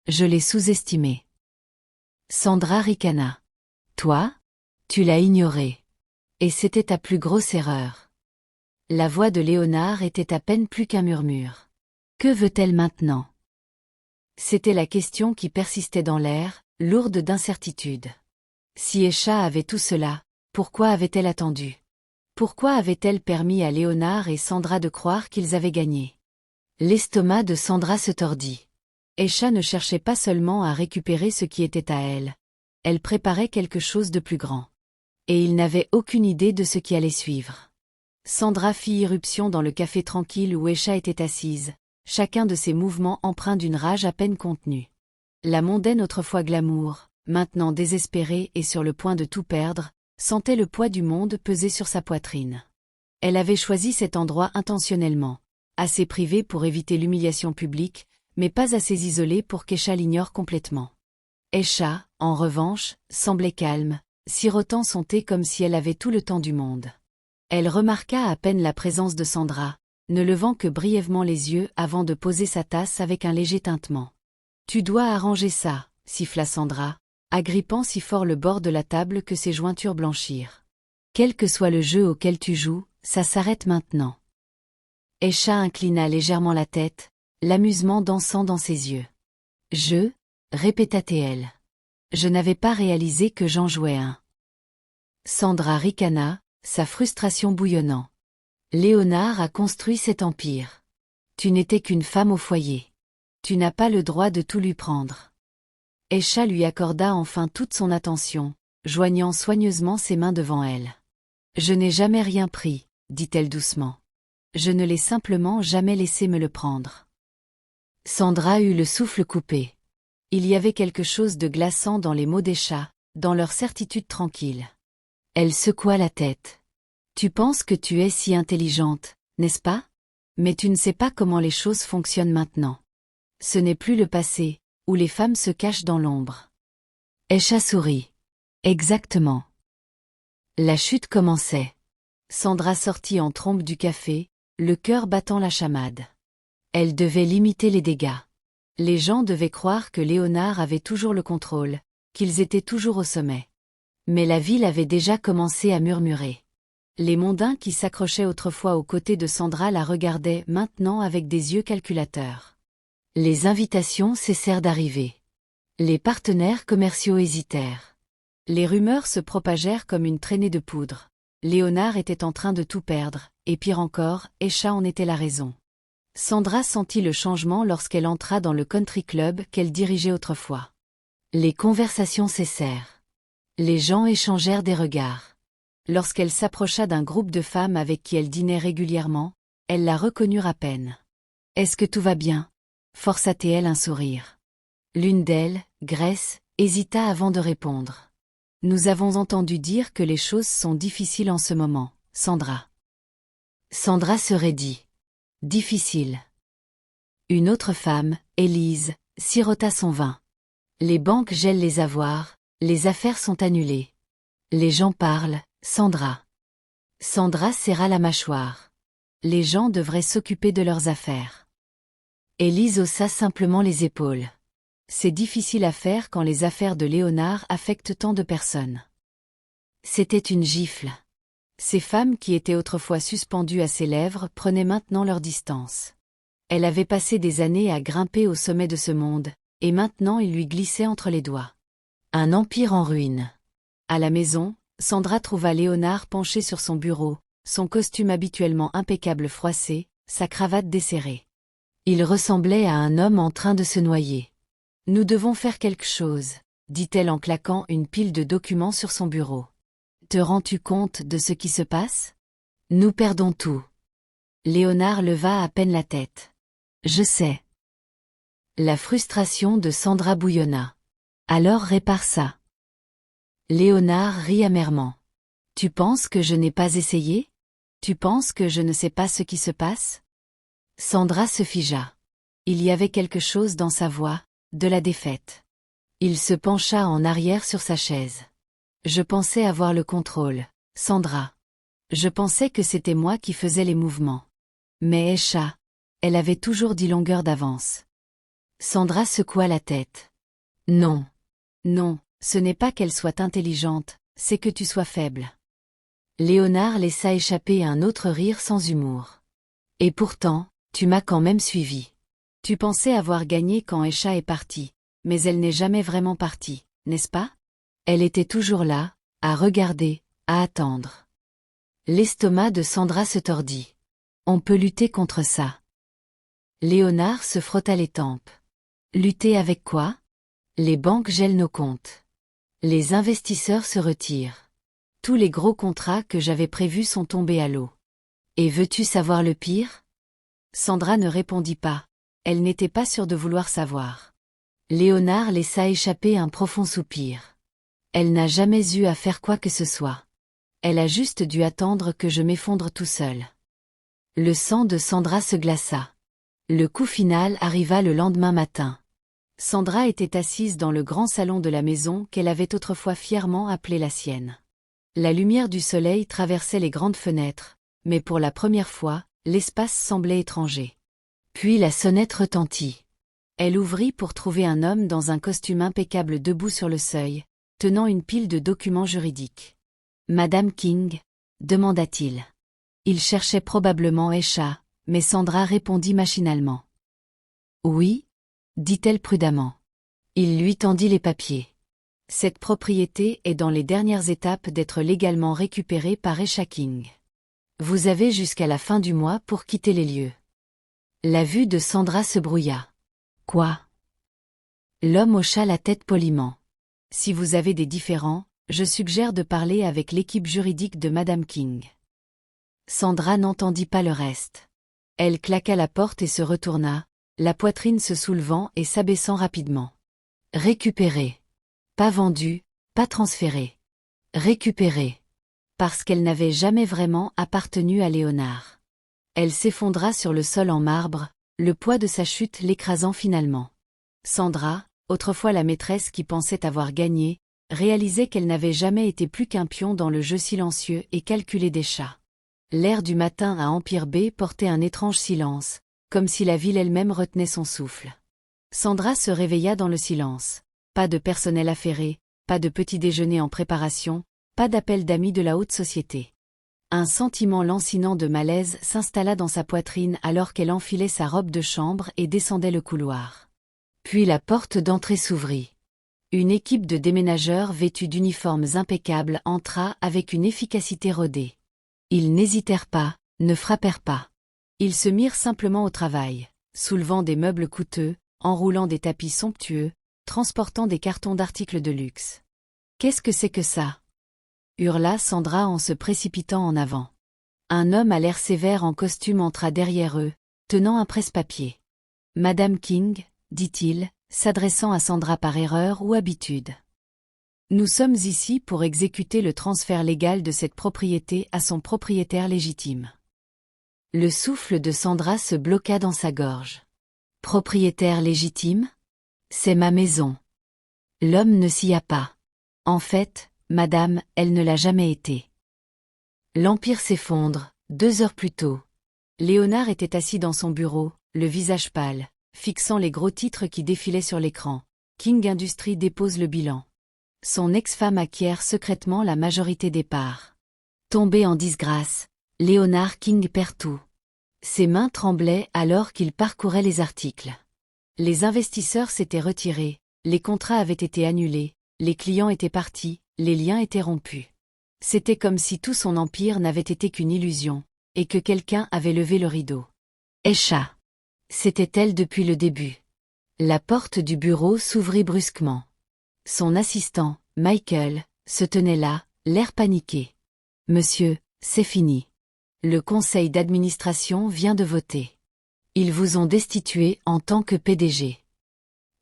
Je l'ai sous-estimé. Sandra ricana. Toi? Tu l'as ignoré. Et c'était ta plus grosse erreur. La voix de Léonard était à peine plus qu'un murmure. Que veut-elle maintenant? C'était la question qui persistait dans l'air, lourde d'incertitude. Si Aisha avait tout cela, pourquoi avait-elle attendu? Pourquoi avait-elle permis à Léonard et Sandra de croire qu'ils avaient gagné? L'estomac de Sandra se tordit. Aisha ne cherchait pas seulement à récupérer ce qui était à elle. Elle préparait quelque chose de plus grand. Et il n'avait aucune idée de ce qui allait suivre. Sandra fit irruption dans le café tranquille où Aisha était assise, chacun de ses mouvements empreints d'une rage à peine contenue. La mondaine autrefois glamour, maintenant désespérée et sur le point de tout perdre, sentait le poids du monde peser sur sa poitrine. Elle avait choisi cet endroit intentionnellement, assez privé pour éviter l'humiliation publique, mais pas assez isolé pour qu'Aisha l'ignore complètement. Aisha, en revanche, semblait calme, sirotant son thé comme si elle avait tout le temps du monde. Elle remarqua à peine la présence de Sandra, ne levant que brièvement les yeux avant de poser sa tasse avec un léger tintement. « Tu dois arranger ça », siffla Sandra, agrippant si fort le bord de la table que ses jointures blanchirent. « Quel que soit le jeu auquel tu joues, ça s'arrête maintenant. » Aisha inclina légèrement la tête, l'amusement dansant dans ses yeux. « Je » répéta-t-elle. « Je n'avais pas réalisé que j'en jouais un. » Sandra ricana, sa frustration bouillonnant. « Léonard a construit cet empire. Tu n'étais qu'une femme au foyer. Tu n'as pas le droit de tout lui prendre. » Aisha lui accorda enfin toute son attention, joignant soigneusement ses mains devant elle. « Je n'ai jamais rien pris, » dit-elle doucement. « Je ne l'ai simplement jamais laissé me le prendre. » Sandra eut le souffle coupé. Il y avait quelque chose de glaçant dans les mots d'Aisha, dans leur certitude tranquille. Elle secoua la tête. Tu penses que tu es si intelligente, n'est-ce pas? Mais tu ne sais pas comment les choses fonctionnent maintenant. Ce n'est plus le passé, où les femmes se cachent dans l'ombre. Aisha sourit. Exactement. La chute commençait. Sandra sortit en trombe du café, le cœur battant la chamade. Elle devait limiter les dégâts. Les gens devaient croire que Léonard avait toujours le contrôle, qu'ils étaient toujours au sommet. Mais la ville avait déjà commencé à murmurer. Les mondains qui s'accrochaient autrefois aux côtés de Sandra la regardaient maintenant avec des yeux calculateurs. Les invitations cessèrent d'arriver. Les partenaires commerciaux hésitèrent. Les rumeurs se propagèrent comme une traînée de poudre. Léonard était en train de tout perdre, et pire encore, Aisha en était la raison. Sandra sentit le changement lorsqu'elle entra dans le country club qu'elle dirigeait autrefois. Les conversations cessèrent. Les gens échangèrent des regards. Lorsqu'elle s'approcha d'un groupe de femmes avec qui elle dînait régulièrement, elles la reconnurent à peine. « Est-ce que tout va bien ?» força-t-elle un sourire. L'une d'elles, Grace, hésita avant de répondre. « Nous avons entendu dire que les choses sont difficiles en ce moment, Sandra. » Sandra se raidit. « Difficile. » Une autre femme, Élise, sirota son vin. « Les banques gèlent les avoirs, les affaires sont annulées. Les gens parlent, Sandra. » Sandra serra la mâchoire. Les gens devraient s'occuper de leurs affaires. Élise haussa simplement les épaules. C'est difficile à faire quand les affaires de Léonard affectent tant de personnes. C'était une gifle. Ces femmes qui étaient autrefois suspendues à ses lèvres prenaient maintenant leur distance. Elle avait passé des années à grimper au sommet de ce monde, et maintenant il lui glissait entre les doigts. Un empire en ruine. À la maison, Sandra trouva Léonard penché sur son bureau, son costume habituellement impeccable froissé, sa cravate desserrée. Il ressemblait à un homme en train de se noyer. « Nous devons faire quelque chose, » dit-elle en claquant une pile de documents sur son bureau. « Te rends-tu compte de ce qui se passe? Nous perdons tout. » Léonard leva à peine la tête. « Je sais. » La frustration de Sandra bouillonna. « Alors répare ça. » Léonard rit amèrement. « Tu penses que je n'ai pas essayé? Tu penses que je ne sais pas ce qui se passe? » Sandra se figea. Il y avait quelque chose dans sa voix, de la défaite. Il se pencha en arrière sur sa chaise. « Je pensais avoir le contrôle, Sandra. Je pensais que c'était moi qui faisais les mouvements. Mais Aisha, elle avait toujours 10 longueurs d'avance. » Sandra secoua la tête. « Non. Non, ce n'est pas qu'elle soit intelligente, c'est que tu sois faible. » Léonard laissa échapper un autre rire sans humour. « Et pourtant, tu m'as quand même suivi. Tu pensais avoir gagné quand Aisha est partie, mais elle n'est jamais vraiment partie, n'est-ce pas? Elle était toujours là, à regarder, à attendre. » L'estomac de Sandra se tordit. « On peut lutter contre ça. » Léonard se frotta les tempes. « Lutter avec quoi? Les banques gèlent nos comptes. Les investisseurs se retirent. Tous les gros contrats que j'avais prévus sont tombés à l'eau. Et veux-tu savoir le pire? » Sandra ne répondit pas. Elle n'était pas sûre de vouloir savoir. Léonard laissa échapper un profond soupir. Elle n'a jamais eu à faire quoi que ce soit. Elle a juste dû attendre que je m'effondre tout seul. Le sang de Sandra se glaça. Le coup final arriva le lendemain matin. Sandra était assise dans le grand salon de la maison qu'elle avait autrefois fièrement appelée la sienne. La lumière du soleil traversait les grandes fenêtres, mais pour la première fois, l'espace semblait étranger. Puis la sonnette retentit. Elle ouvrit pour trouver un homme dans un costume impeccable debout sur le seuil, tenant une pile de documents juridiques. « Madame King ?» demanda-t-il. Il cherchait probablement Aisha, mais Sandra répondit machinalement. « Oui ?» dit-elle prudemment. Il lui tendit les papiers. « Cette propriété est dans les dernières étapes d'être légalement récupérée par Aisha King. Vous avez jusqu'à la fin du mois pour quitter les lieux. » La vue de Sandra se brouilla. « Quoi ?» L'homme hocha la tête poliment. « Si vous avez des différends, je suggère de parler avec l'équipe juridique de Madame King. » Sandra n'entendit pas le reste. Elle claqua la porte et se retourna, la poitrine se soulevant et s'abaissant rapidement. « Récupéré. Pas vendu, Pas transférée. Récupérée. Parce qu'elle n'avait jamais vraiment appartenu à Léonard. Elle s'effondra sur le sol en marbre, le poids de sa chute l'écrasant finalement. Sandra, autrefois la maîtresse qui pensait avoir gagné, réalisait qu'elle n'avait jamais été plus qu'un pion dans le jeu silencieux et calculé des chats. L'air du matin à Empire B portait un étrange silence, comme si la ville elle-même retenait son souffle. Sandra se réveilla dans le silence. Pas de personnel affairé, pas de petit déjeuner en préparation, pas d'appel d'amis de la haute société. Un sentiment lancinant de malaise s'installa dans sa poitrine alors qu'elle enfilait sa robe de chambre et descendait le couloir. Puis la porte d'entrée s'ouvrit. Une équipe de déménageurs vêtus d'uniformes impeccables entra avec une efficacité rodée. Ils n'hésitèrent pas, ne frappèrent pas. Ils se mirent simplement au travail, soulevant des meubles coûteux, enroulant des tapis somptueux, transportant des cartons d'articles de luxe. « Qu'est-ce que c'est que ça ?» hurla Sandra en se précipitant en avant. Un homme à l'air sévère en costume entra derrière eux, tenant un presse-papier. « Madame King », dit-il, s'adressant à Sandra par erreur ou habitude. « Nous sommes ici pour exécuter le transfert légal de cette propriété à son propriétaire légitime. » Le souffle de Sandra se bloqua dans sa gorge. « Propriétaire légitime ? C'est ma maison. » L'homme ne s'y a pas. « En fait, madame, elle ne l'a jamais été. » L'Empire s'effondre, 2 heures plus tôt. Léonard était assis dans son bureau, le visage pâle, fixant les gros titres qui défilaient sur l'écran. King Industries dépose le bilan. Son ex-femme acquiert secrètement la majorité des parts. Tombé en disgrâce, Léonard King perd tout. Ses mains tremblaient alors qu'il parcourait les articles. Les investisseurs s'étaient retirés, les contrats avaient été annulés, les clients étaient partis, les liens étaient rompus. C'était comme si tout son empire n'avait été qu'une illusion, et que quelqu'un avait levé le rideau. Esha. C'était elle depuis le début. La porte du bureau s'ouvrit brusquement. Son assistant, Michael, se tenait là, l'air paniqué. « Monsieur, c'est fini. Le conseil d'administration vient de voter. Ils vous ont destitué en tant que PDG. »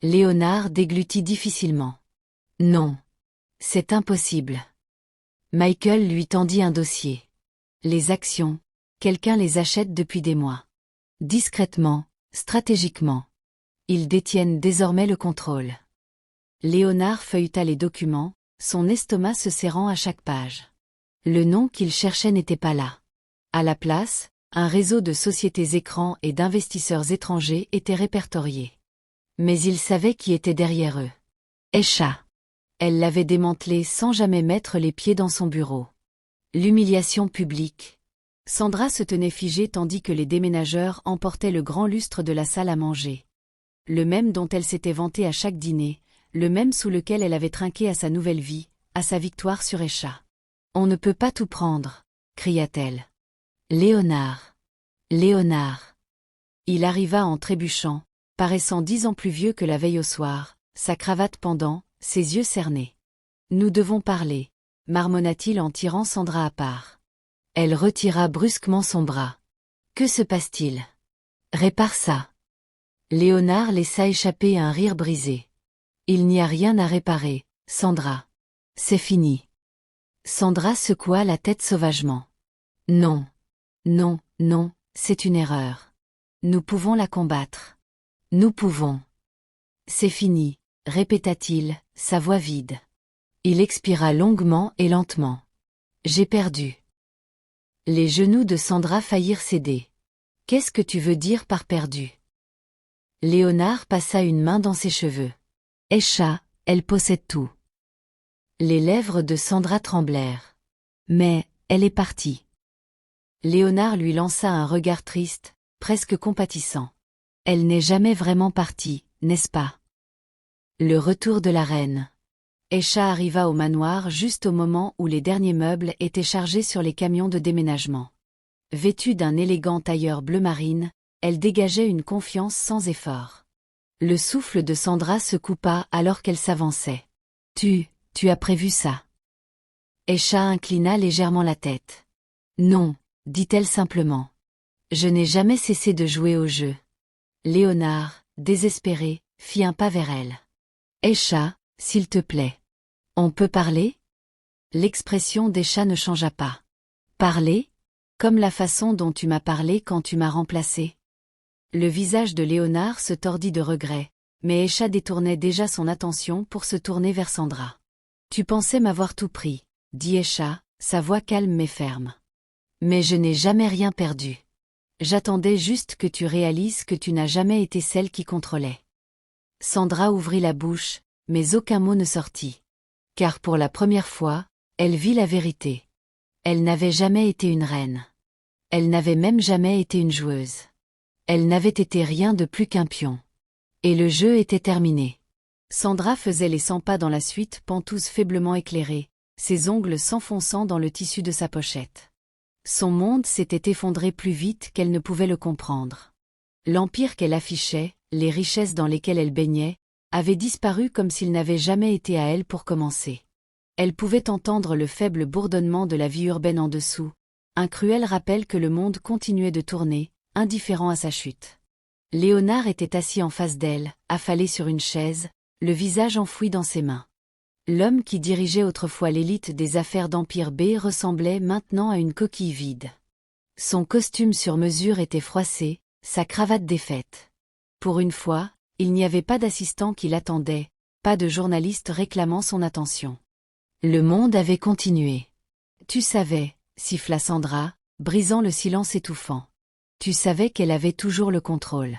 Léonard déglutit difficilement. « Non. C'est impossible. » Michael lui tendit un dossier. Les actions, quelqu'un les achète depuis des mois. Discrètement, stratégiquement. Ils détiennent désormais le contrôle. Léonard feuilleta les documents, son estomac se serrant à chaque page. Le nom qu'il cherchait n'était pas là. À la place, un réseau de sociétés écrans et d'investisseurs étrangers était répertorié. Mais il savait qui était derrière eux. Esha. Elle l'avait démantelé sans jamais mettre les pieds dans son bureau. L'humiliation publique. Sandra se tenait figée tandis que les déménageurs emportaient le grand lustre de la salle à manger. Le même dont elle s'était vantée à chaque dîner, le même sous lequel elle avait trinqué à sa nouvelle vie, à sa victoire sur Esha. « On ne peut pas tout prendre », cria-t-elle. « Léonard. Léonard. » Il arriva en trébuchant, paraissant 10 ans plus vieux que la veille au soir, sa cravate pendant, ses yeux cernés. « Nous devons parler », marmonna-t-il en tirant Sandra à part. Elle retira brusquement son bras. « Que se passe-t-il ? Répare ça. » Léonard laissa échapper un rire brisé. « Il n'y a rien à réparer, Sandra. C'est fini. » Sandra secoua la tête sauvagement. « Non. Non, non, c'est une erreur. Nous pouvons la combattre. Nous pouvons. »« C'est fini, » répéta-t-il, sa voix vide. Il expira longuement et lentement. « J'ai perdu. » Les genoux de Sandra faillirent céder. « Qu'est-ce que tu veux dire par perdu ?» Léonard passa une main dans ses cheveux. « Esha, elle possède tout. » Les lèvres de Sandra tremblèrent. « Mais, elle est partie. » Léonard lui lança un regard triste, presque compatissant. « Elle n'est jamais vraiment partie, n'est-ce pas ? » Le retour de la reine. Esha arriva au manoir juste au moment où les derniers meubles étaient chargés sur les camions de déménagement. Vêtue d'un élégant tailleur bleu marine, elle dégageait une confiance sans effort. Le souffle de Sandra se coupa alors qu'elle s'avançait. « Tu as prévu ça ?» Esha inclina légèrement la tête. « Non, » dit-elle simplement. « Je n'ai jamais cessé de jouer au jeu. » Léonard, désespéré, fit un pas vers elle. « Esha, s'il te plaît. On peut parler? L'expression d'Esha ne changea pas. Parler? Comme la façon dont tu m'as parlé quand tu m'as remplacé. Le visage de Léonard se tordit de regret, mais Esha détournait déjà son attention pour se tourner vers Sandra. Tu pensais m'avoir tout pris, dit Esha, sa voix calme mais ferme. Mais je n'ai jamais rien perdu. J'attendais juste que tu réalises que tu n'as jamais été celle qui contrôlait. Sandra ouvrit la bouche, mais aucun mot ne sortit. Car pour la première fois, elle vit la vérité. Elle n'avait jamais été une reine. Elle n'avait même jamais été une joueuse. Elle n'avait été rien de plus qu'un pion. Et le jeu était terminé. Sandra faisait les 100 pas dans la suite, pantouse faiblement éclairée, ses ongles s'enfonçant dans le tissu de sa pochette. Son monde s'était effondré plus vite qu'elle ne pouvait le comprendre. L'empire qu'elle affichait, les richesses dans lesquelles elle baignait, avaient disparu comme s'ils n'avaient jamais été à elle pour commencer. Elle pouvait entendre le faible bourdonnement de la vie urbaine en dessous, un cruel rappel que le monde continuait de tourner, indifférent à sa chute. Léonard était assis en face d'elle, affalé sur une chaise, le visage enfoui dans ses mains. L'homme qui dirigeait autrefois l'élite des affaires d'Empire B ressemblait maintenant à une coquille vide. Son costume sur mesure était froissé, sa cravate défaite. Pour une fois, il n'y avait pas d'assistant qui l'attendait, pas de journaliste réclamant son attention. Le monde avait continué. Tu savais, siffla Sandra, brisant le silence étouffant. Tu savais qu'elle avait toujours le contrôle.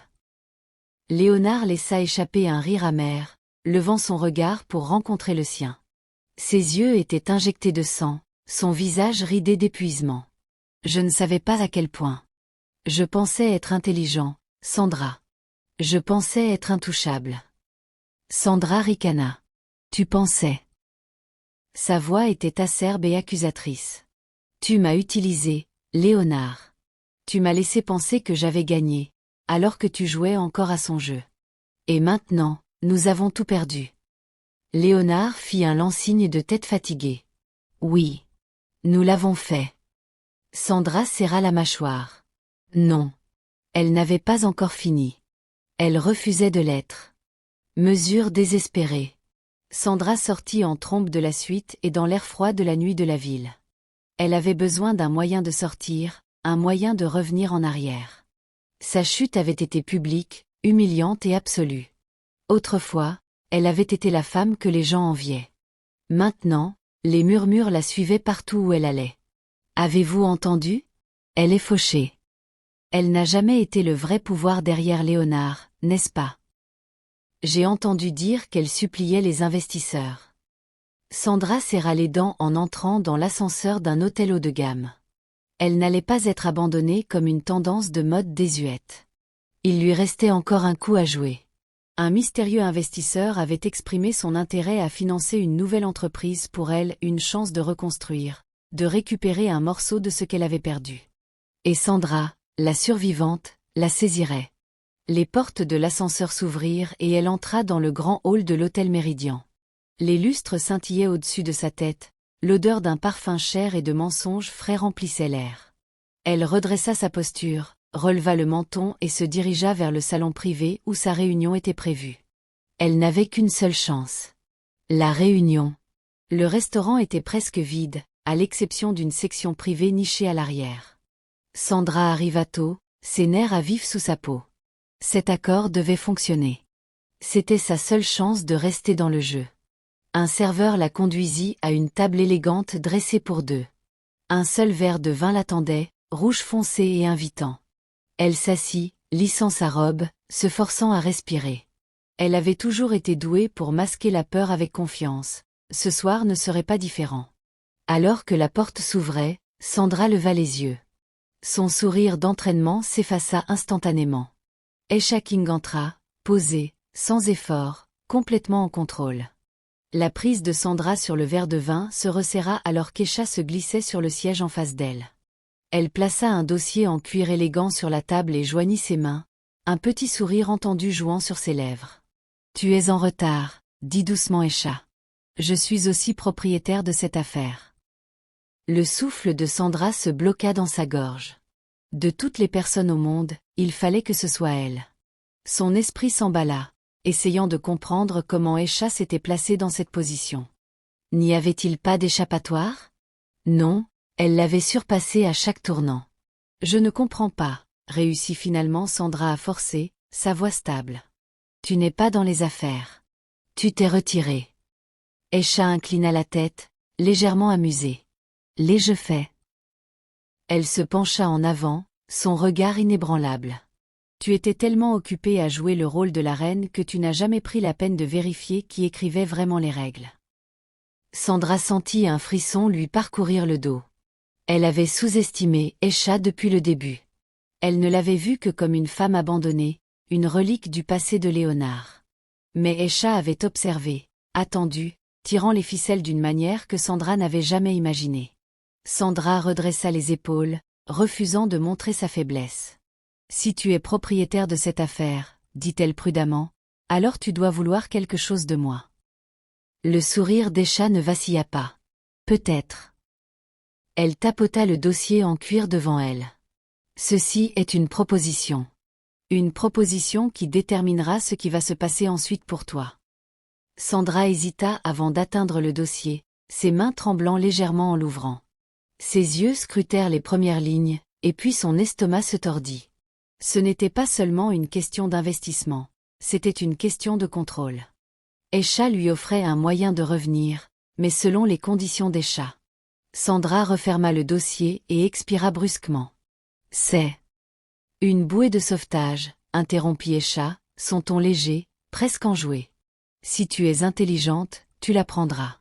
Léonard laissa échapper un rire amer, levant son regard pour rencontrer le sien. Ses yeux étaient injectés de sang, son visage ridé d'épuisement. Je ne savais pas à quel point. Je pensais être intelligent, Sandra. Je pensais être intouchable. Sandra ricana. Tu pensais. Sa voix était acerbe et accusatrice. Tu m'as utilisé, Léonard. Tu m'as laissé penser que j'avais gagné, alors que tu jouais encore à son jeu. Et maintenant, nous avons tout perdu. Léonard fit un lent signe de tête fatiguée. Oui. Nous l'avons fait. Sandra serra la mâchoire. Non. Elle n'avait pas encore fini. Elle refusait de l'être. Mesure désespérée. Sandra sortit en trombe de la suite et dans l'air froid de la nuit de la ville. Elle avait besoin d'un moyen de sortir, un moyen de revenir en arrière. Sa chute avait été publique, humiliante et absolue. Autrefois, elle avait été la femme que les gens enviaient. Maintenant, les murmures la suivaient partout où elle allait. Avez-vous entendu? Elle est fauchée. Elle n'a jamais été le vrai pouvoir derrière Léonard, n'est-ce pas? J'ai entendu dire qu'elle suppliait les investisseurs. Sandra serra les dents en entrant dans l'ascenseur d'un hôtel haut de gamme. Elle n'allait pas être abandonnée comme une tendance de mode désuète. Il lui restait encore un coup à jouer. Un mystérieux investisseur avait exprimé son intérêt à financer une nouvelle entreprise pour elle, une chance de reconstruire, de récupérer un morceau de ce qu'elle avait perdu. Et Sandra, la survivante, la saisirait. Les portes de l'ascenseur s'ouvrirent et elle entra dans le grand hall de l'hôtel Méridien. Les lustres scintillaient au-dessus de sa tête, l'odeur d'un parfum cher et de mensonges frais remplissait l'air. Elle redressa sa posture, releva le menton et se dirigea vers le salon privé où sa réunion était prévue. Elle n'avait qu'une seule chance. La réunion. Le restaurant était presque vide, à l'exception d'une section privée nichée à l'arrière. Sandra arriva tôt, ses nerfs à vif sous sa peau. Cet accord devait fonctionner. C'était sa seule chance de rester dans le jeu. Un serveur la conduisit à une table élégante dressée pour deux. Un seul verre de vin l'attendait, rouge foncé et invitant. Elle s'assit, lissant sa robe, se forçant à respirer. Elle avait toujours été douée pour masquer la peur avec confiance. Ce soir ne serait pas différent. Alors que la porte s'ouvrait, Sandra leva les yeux. Son sourire d'entraînement s'effaça instantanément. Esha King entra, posée, sans effort, complètement en contrôle. La prise de Sandra sur le verre de vin se resserra alors qu'Esha se glissait sur le siège en face d'elle. Elle plaça un dossier en cuir élégant sur la table et joignit ses mains, un petit sourire entendu jouant sur ses lèvres. « Tu es en retard, dit doucement Esha. Je suis aussi propriétaire de cette affaire. » Le souffle de Sandra se bloqua dans sa gorge. De toutes les personnes au monde, il fallait que ce soit elle. Son esprit s'emballa, essayant de comprendre comment Esha s'était placée dans cette position. N'y avait-il pas d'échappatoire? Non, elle l'avait surpassé à chaque tournant. Je ne comprends pas, réussit finalement Sandra à forcer, sa voix stable. Tu n'es pas dans les affaires. Tu t'es retiré. Aisha inclina la tête, légèrement amusée. Je fais. Elle se pencha en avant, son regard inébranlable. Tu étais tellement occupée à jouer le rôle de la reine que tu n'as jamais pris la peine de vérifier qui écrivait vraiment les règles. Sandra sentit un frisson lui parcourir le dos. Elle avait sous-estimé Aisha depuis le début. Elle ne l'avait vue que comme une femme abandonnée, une relique du passé de Léonard. Mais Aisha avait observé, attendu, tirant les ficelles d'une manière que Sandra n'avait jamais imaginée. Sandra redressa les épaules, refusant de montrer sa faiblesse. Si tu es propriétaire de cette affaire, dit-elle prudemment, alors tu dois vouloir quelque chose de moi. Le sourire d'Aisha ne vacilla pas. Peut-être. Elle tapota le dossier en cuir devant elle. Ceci est une proposition. Une proposition qui déterminera ce qui va se passer ensuite pour toi. Sandra hésita avant d'atteindre le dossier, ses mains tremblant légèrement en l'ouvrant. Ses yeux scrutèrent les premières lignes, et puis son estomac se tordit. Ce n'était pas seulement une question d'investissement, c'était une question de contrôle. Aisha lui offrait un moyen de revenir, mais selon les conditions d'Aisha. Sandra referma le dossier et expira brusquement. C'est une bouée de sauvetage, interrompit Aisha, son ton léger, presque enjoué. Si tu es intelligente, tu la prendras.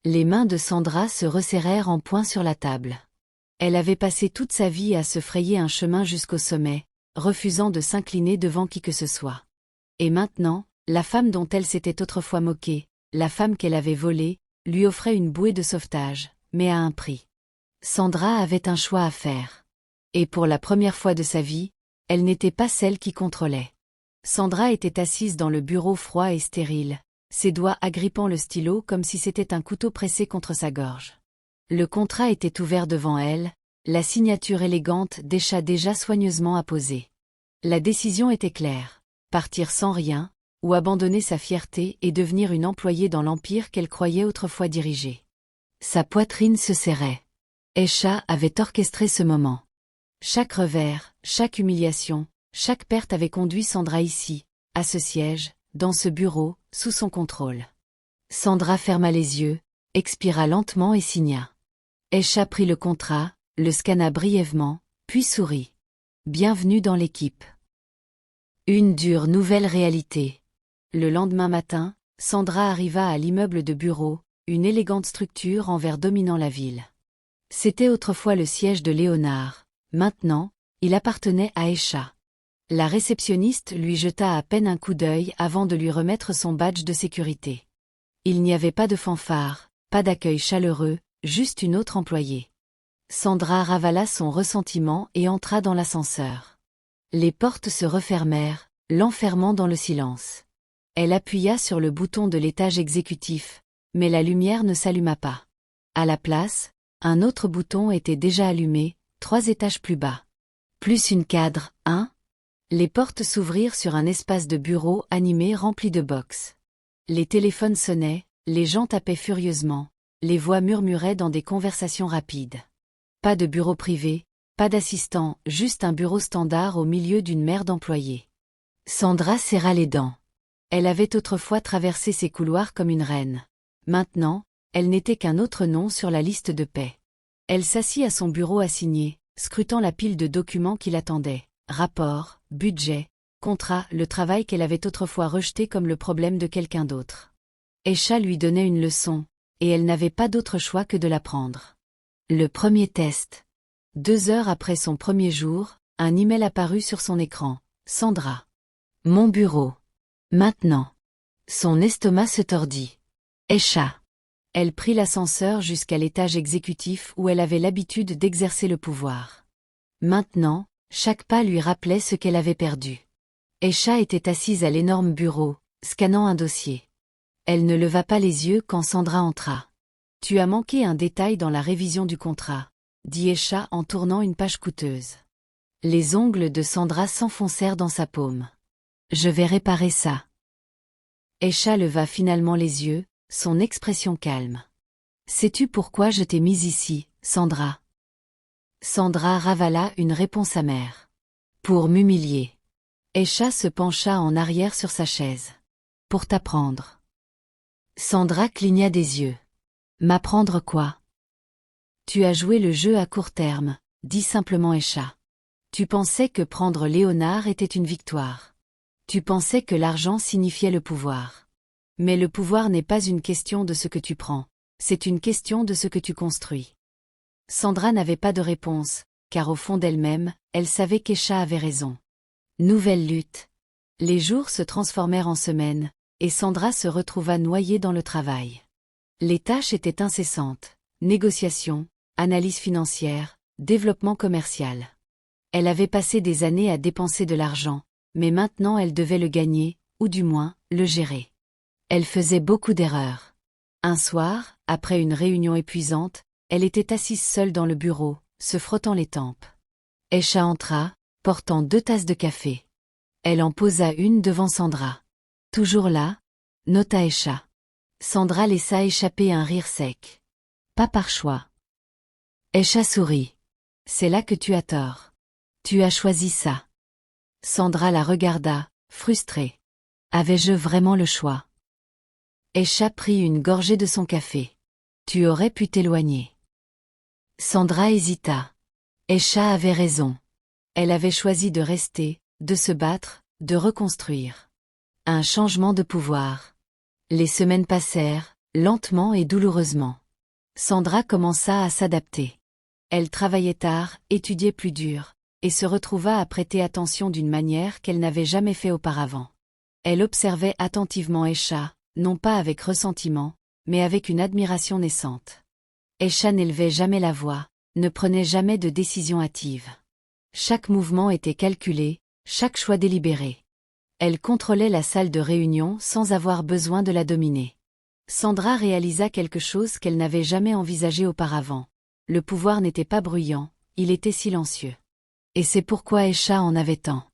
Les mains de Sandra se resserrèrent en poing sur la table. Elle avait passé toute sa vie à se frayer un chemin jusqu'au sommet, refusant de s'incliner devant qui que ce soit. Et maintenant, la femme dont elle s'était autrefois moquée, la femme qu'elle avait volée, lui offrait une bouée de sauvetage, mais à un prix. Sandra avait un choix à faire. Et pour la première fois de sa vie, elle n'était pas celle qui contrôlait. Sandra était assise dans le bureau froid et stérile, ses doigts agrippant le stylo comme si c'était un couteau pressé contre sa gorge. Le contrat était ouvert devant elle, la signature élégante d'Aisha déjà soigneusement apposée. La décision était claire, partir sans rien, ou abandonner sa fierté et devenir une employée dans l'empire qu'elle croyait autrefois diriger. Sa poitrine se serrait. Aisha avait orchestré ce moment. Chaque revers, chaque humiliation, chaque perte avait conduit Sandra ici, à ce siège, dans ce bureau, sous son contrôle. Sandra ferma les yeux, expira lentement et signa. Aisha prit le contrat, le scanna brièvement, puis sourit. Bienvenue dans l'équipe. Une dure nouvelle réalité. Le lendemain matin, Sandra arriva à l'immeuble de bureau, une élégante structure en verre dominant la ville. C'était autrefois le siège de Léonard, maintenant, il appartenait à Aisha. La réceptionniste lui jeta à peine un coup d'œil avant de lui remettre son badge de sécurité. Il n'y avait pas de fanfare, pas d'accueil chaleureux, juste une autre employée. Sandra ravala son ressentiment et entra dans l'ascenseur. Les portes se refermèrent, l'enfermant dans le silence. Elle appuya sur le bouton de l'étage exécutif, mais la lumière ne s'alluma pas. À la place, un autre bouton était déjà allumé, 3 étages plus bas. Plus une cadre, hein? Les portes s'ouvrirent sur un espace de bureau animé rempli de box. Les téléphones sonnaient, les gens tapaient furieusement, les voix murmuraient dans des conversations rapides. Pas de bureau privé, pas d'assistant, juste un bureau standard au milieu d'une mer d'employés. Sandra serra les dents. Elle avait autrefois traversé ces couloirs comme une reine. Maintenant, elle n'était qu'un autre nom sur la liste de paix. Elle s'assit à son bureau à signer, scrutant la pile de documents qui l'attendaient. Rapports, budget, contrat, le travail qu'elle avait autrefois rejeté comme le problème de quelqu'un d'autre. Aisha lui donnait une leçon, et elle n'avait pas d'autre choix que de l'apprendre. Le premier test. 2 heures après son premier jour, un email apparut sur son écran. Sandra. Mon bureau. Maintenant. Son estomac se tordit. Aisha. Elle prit l'ascenseur jusqu'à l'étage exécutif où elle avait l'habitude d'exercer le pouvoir. Maintenant, chaque pas lui rappelait ce qu'elle avait perdu. Aisha était assise à l'énorme bureau, scannant un dossier. Elle ne leva pas les yeux quand Sandra entra. « Tu as manqué un détail dans la révision du contrat », dit Aisha en tournant une page coûteuse. Les ongles de Sandra s'enfoncèrent dans sa paume. « Je vais réparer ça. » Aisha leva finalement les yeux, son expression calme. Sais-tu pourquoi je t'ai mise ici, Sandra? Sandra ravala une réponse amère. Pour m'humilier. Aisha se pencha en arrière sur sa chaise. Pour t'apprendre. Sandra cligna des yeux. M'apprendre quoi? Tu as joué le jeu à court terme, dit simplement Aisha. Tu pensais que prendre Léonard était une victoire. Tu pensais que l'argent signifiait le pouvoir. Mais le pouvoir n'est pas une question de ce que tu prends, c'est une question de ce que tu construis. Sandra n'avait pas de réponse, car au fond d'elle-même, elle savait qu'Aisha avait raison. Nouvelle lutte. Les jours se transformèrent en semaines, et Sandra se retrouva noyée dans le travail. Les tâches étaient incessantes, négociations, analyse financière, développement commercial. Elle avait passé des années à dépenser de l'argent, mais maintenant elle devait le gagner, ou du moins, le gérer. Elle faisait beaucoup d'erreurs. Un soir, après une réunion épuisante, elle était assise seule dans le bureau, se frottant les tempes. Aisha entra, portant 2 tasses de café. Elle en posa une devant Sandra. Toujours là, nota Aisha. Sandra laissa échapper un rire sec. Pas par choix. Aisha sourit. C'est là que tu as tort. Tu as choisi ça. Sandra la regarda, frustrée. Avais-je vraiment le choix? Aisha prit une gorgée de son café. Tu aurais pu t'éloigner. Sandra hésita. Aisha avait raison. Elle avait choisi de rester, de se battre, de reconstruire. Un changement de pouvoir. Les semaines passèrent, lentement et douloureusement. Sandra commença à s'adapter. Elle travaillait tard, étudiait plus dur, et se retrouva à prêter attention d'une manière qu'elle n'avait jamais fait auparavant. Elle observait attentivement Aisha, non pas avec ressentiment, mais avec une admiration naissante. Aisha n'élevait jamais la voix, ne prenait jamais de décision hâtive. Chaque mouvement était calculé, chaque choix délibéré. Elle contrôlait la salle de réunion sans avoir besoin de la dominer. Sandra réalisa quelque chose qu'elle n'avait jamais envisagé auparavant. Le pouvoir n'était pas bruyant, il était silencieux. Et c'est pourquoi Aisha en avait tant.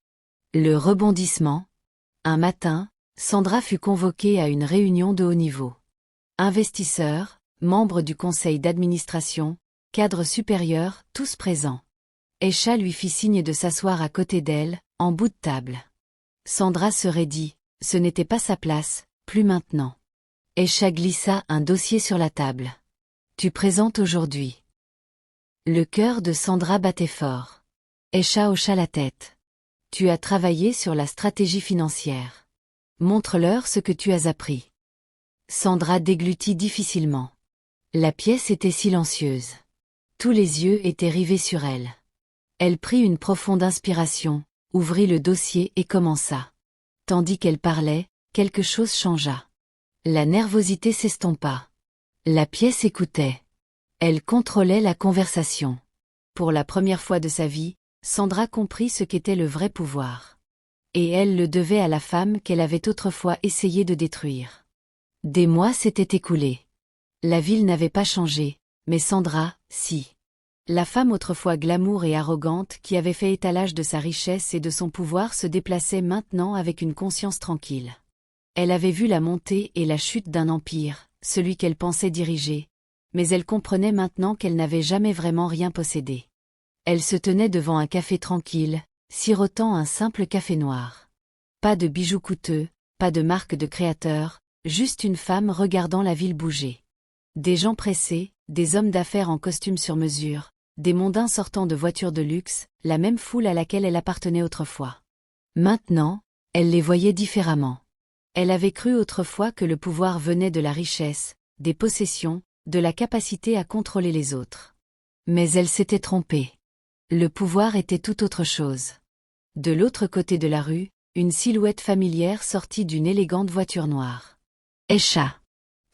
Le rebondissement. Un matin, Sandra fut convoquée à une réunion de haut niveau. Investisseurs, membres du conseil d'administration, cadres supérieurs, tous présents. Aisha lui fit signe de s'asseoir à côté d'elle, en bout de table. Sandra se raidit, ce n'était pas sa place, plus maintenant. Aisha glissa un dossier sur la table. Tu présentes aujourd'hui. Le cœur de Sandra battait fort. Aisha hocha la tête. Tu as travaillé sur la stratégie financière. Montre-leur ce que tu as appris. Sandra déglutit difficilement. La pièce était silencieuse. Tous les yeux étaient rivés sur elle. Elle prit une profonde inspiration, ouvrit le dossier et commença. Tandis qu'elle parlait, quelque chose changea. La nervosité s'estompa. La pièce écoutait. Elle contrôlait la conversation. Pour la première fois de sa vie, Sandra comprit ce qu'était le vrai pouvoir. Et elle le devait à la femme qu'elle avait autrefois essayé de détruire. Des mois s'étaient écoulés. La ville n'avait pas changé, mais Sandra, si. La femme autrefois glamour et arrogante qui avait fait étalage de sa richesse et de son pouvoir se déplaçait maintenant avec une conscience tranquille. Elle avait vu la montée et la chute d'un empire, celui qu'elle pensait diriger, mais elle comprenait maintenant qu'elle n'avait jamais vraiment rien possédé. Elle se tenait devant un café tranquille, sirotant un simple café noir. Pas de bijoux coûteux, pas de marque de créateur, juste une femme regardant la ville bouger. Des gens pressés, des hommes d'affaires en costume sur mesure, des mondains sortant de voitures de luxe, la même foule à laquelle elle appartenait autrefois. Maintenant, elle les voyait différemment. Elle avait cru autrefois que le pouvoir venait de la richesse, des possessions, de la capacité à contrôler les autres. Mais elle s'était trompée. Le pouvoir était tout autre chose. De l'autre côté de la rue, une silhouette familière sortit d'une élégante voiture noire. Aisha.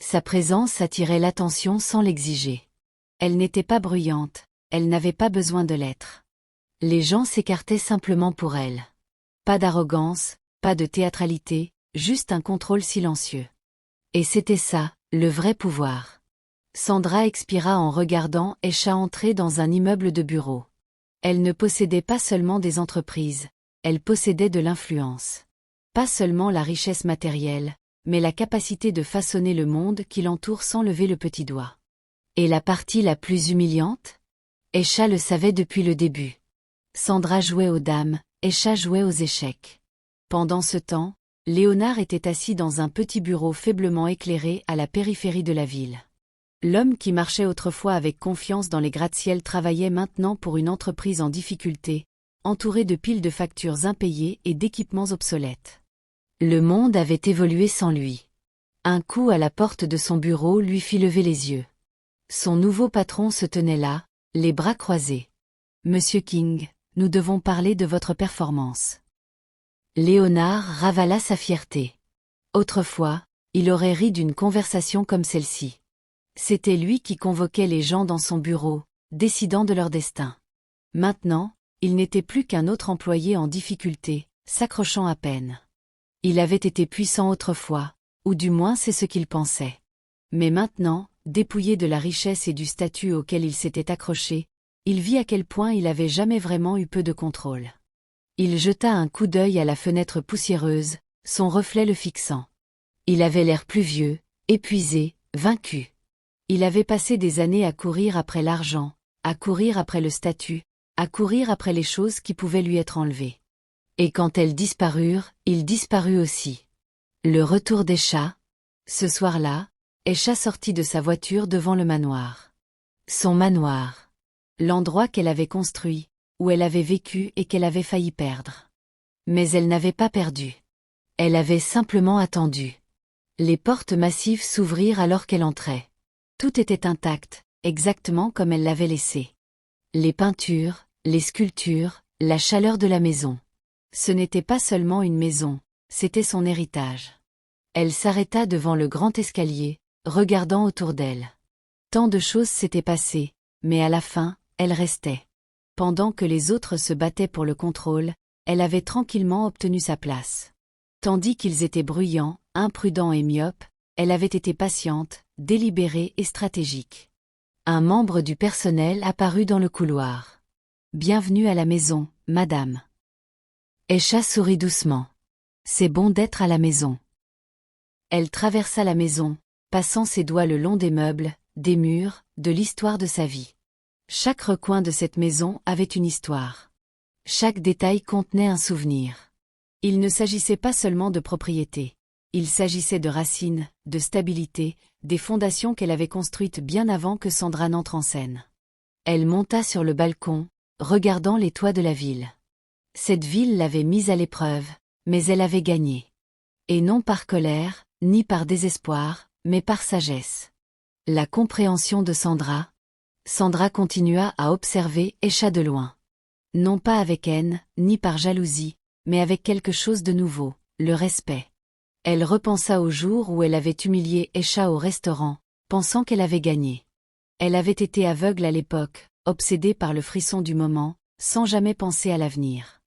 Sa présence attirait l'attention sans l'exiger. Elle n'était pas bruyante, elle n'avait pas besoin de l'être. Les gens s'écartaient simplement pour elle. Pas d'arrogance, pas de théâtralité, juste un contrôle silencieux. Et c'était ça, le vrai pouvoir. Sandra expira en regardant Aisha entrer dans un immeuble de bureaux. Elle ne possédait pas seulement des entreprises, elle possédait de l'influence. Pas seulement la richesse matérielle, mais la capacité de façonner le monde qui l'entoure sans lever le petit doigt. Et la partie la plus humiliante? Aisha le savait depuis le début. Sandra jouait aux dames, Aisha jouait aux échecs. Pendant ce temps, Léonard était assis dans un petit bureau faiblement éclairé à la périphérie de la ville. L'homme qui marchait autrefois avec confiance dans les gratte-ciel travaillait maintenant pour une entreprise en difficulté, entouré de piles de factures impayées et d'équipements obsolètes. Le monde avait évolué sans lui. Un coup à la porte de son bureau lui fit lever les yeux. Son nouveau patron se tenait là, les bras croisés. « Monsieur King, nous devons parler de votre performance. » Léonard ravala sa fierté. Autrefois, il aurait ri d'une conversation comme celle-ci. C'était lui qui convoquait les gens dans son bureau, décidant de leur destin. Maintenant, il n'était plus qu'un autre employé en difficulté, s'accrochant à peine. Il avait été puissant autrefois, ou du moins c'est ce qu'il pensait. Mais maintenant, dépouillé de la richesse et du statut auquel il s'était accroché, il vit à quel point il avait jamais vraiment eu peu de contrôle. Il jeta un coup d'œil à la fenêtre poussiéreuse, son reflet le fixant. Il avait l'air plus vieux, épuisé, vaincu. Il avait passé des années à courir après l'argent, à courir après le statut, à courir après les choses qui pouvaient lui être enlevées. Et quand elles disparurent, il disparut aussi. Le retour d'Aisha. Ce soir-là, Aisha sortit de sa voiture devant le manoir. Son manoir. L'endroit qu'elle avait construit, où elle avait vécu et qu'elle avait failli perdre. Mais elle n'avait pas perdu. Elle avait simplement attendu. Les portes massives s'ouvrirent alors qu'elle entrait. Tout était intact, exactement comme elle l'avait laissé. Les peintures, les sculptures, la chaleur de la maison. Ce n'était pas seulement une maison, c'était son héritage. Elle s'arrêta devant le grand escalier, regardant autour d'elle. Tant de choses s'étaient passées, mais à la fin, elle restait. Pendant que les autres se battaient pour le contrôle, elle avait tranquillement obtenu sa place. Tandis qu'ils étaient bruyants, imprudents et myopes, elle avait été patiente, délibérée et stratégique. Un membre du personnel apparut dans le couloir. « Bienvenue à la maison, madame. » Aisha sourit doucement. « C'est bon d'être à la maison. » Elle traversa la maison, passant ses doigts le long des meubles, des murs, de l'histoire de sa vie. Chaque recoin de cette maison avait une histoire. Chaque détail contenait un souvenir. Il ne s'agissait pas seulement de propriété. Il s'agissait de racines, de stabilité, des fondations qu'elle avait construites bien avant que Sandra n'entre en scène. Elle monta sur le balcon, regardant les toits de la ville. Cette ville l'avait mise à l'épreuve, mais elle avait gagné. Et non par colère, ni par désespoir, mais par sagesse. La compréhension de Sandra. Sandra continua à observer Aisha de loin. Non pas avec haine, ni par jalousie, mais avec quelque chose de nouveau, le respect. Elle repensa au jour où elle avait humilié Aisha au restaurant, pensant qu'elle avait gagné. Elle avait été aveugle à l'époque, obsédée par le frisson du moment, sans jamais penser à l'avenir.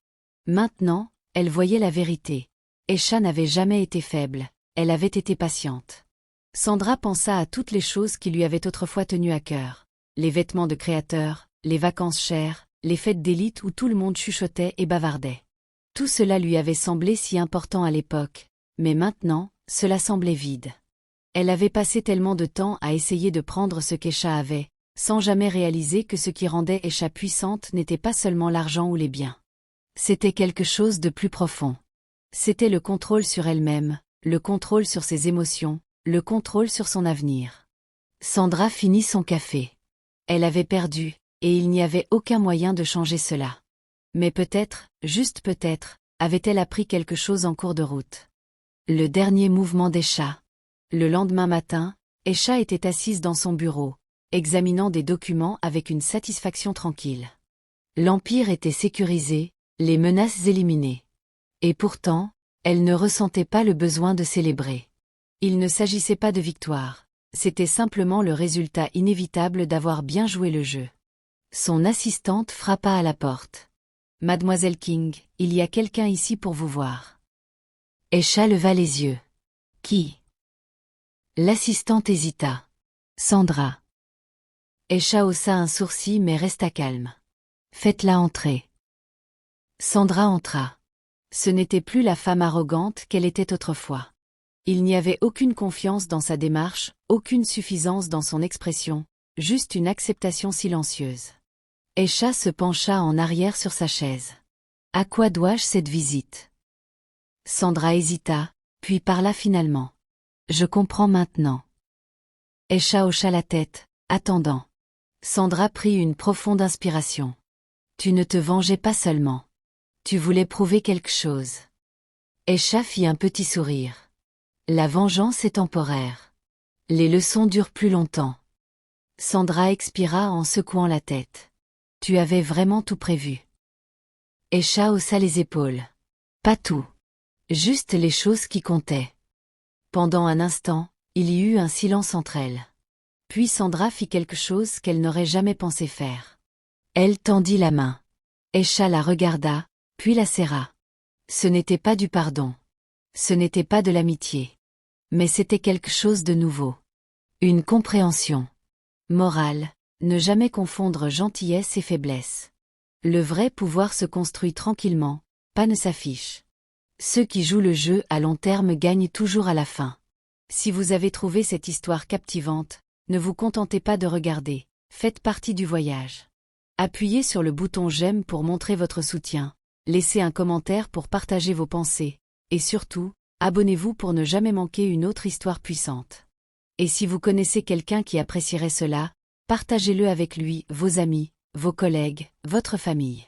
Maintenant, elle voyait la vérité. Aisha n'avait jamais été faible, elle avait été patiente. Sandra pensa à toutes les choses qui lui avaient autrefois tenu à cœur. Les vêtements de créateur, les vacances chères, les fêtes d'élite où tout le monde chuchotait et bavardait. Tout cela lui avait semblé si important à l'époque. Mais maintenant, cela semblait vide. Elle avait passé tellement de temps à essayer de prendre ce qu'Aisha avait, sans jamais réaliser que ce qui rendait Aisha puissante n'était pas seulement l'argent ou les biens. C'était quelque chose de plus profond. C'était le contrôle sur elle-même, le contrôle sur ses émotions, le contrôle sur son avenir. Sandra finit son café. Elle avait perdu, et il n'y avait aucun moyen de changer cela. Mais peut-être, juste peut-être, avait-elle appris quelque chose en cours de route. Le dernier mouvement d'Aisha. Le lendemain matin, Aisha était assise dans son bureau, examinant des documents avec une satisfaction tranquille. L'Empire était sécurisé, les menaces éliminées. Et pourtant, elle ne ressentait pas le besoin de célébrer. Il ne s'agissait pas de victoire, c'était simplement le résultat inévitable d'avoir bien joué le jeu. Son assistante frappa à la porte. « Mademoiselle King, il y a quelqu'un ici pour vous voir. » Aisha leva les yeux. « Qui ?» L'assistante hésita. « Sandra. » Aisha haussa un sourcil mais resta calme. « Faites-la entrer. » Sandra entra. Ce n'était plus la femme arrogante qu'elle était autrefois. Il n'y avait aucune confiance dans sa démarche, aucune suffisance dans son expression, juste une acceptation silencieuse. Aisha se pencha en arrière sur sa chaise. À quoi dois-je cette visite? Sandra hésita, puis parla finalement. Je comprends maintenant. Aisha hocha la tête, attendant. Sandra prit une profonde inspiration. Tu ne te vengeais pas seulement. Tu voulais prouver quelque chose. Aisha fit un petit sourire. La vengeance est temporaire. Les leçons durent plus longtemps. Sandra expira en secouant la tête. Tu avais vraiment tout prévu. Aisha haussa les épaules. Pas tout. Juste les choses qui comptaient. Pendant un instant, il y eut un silence entre elles. Puis Sandra fit quelque chose qu'elle n'aurait jamais pensé faire. Elle tendit la main. Aisha la regarda, puis la serra. Ce n'était pas du pardon. Ce n'était pas de l'amitié. Mais c'était quelque chose de nouveau. Une compréhension. Morale, ne jamais confondre gentillesse et faiblesse. Le vrai pouvoir se construit tranquillement, pas ne s'affiche. Ceux qui jouent le jeu à long terme gagnent toujours à la fin. Si vous avez trouvé cette histoire captivante, ne vous contentez pas de regarder, faites partie du voyage. Appuyez sur le bouton j'aime pour montrer votre soutien, laissez un commentaire pour partager vos pensées, et surtout, abonnez-vous pour ne jamais manquer une autre histoire puissante. Et si vous connaissez quelqu'un qui apprécierait cela, partagez-le avec lui, vos amis, vos collègues, votre famille.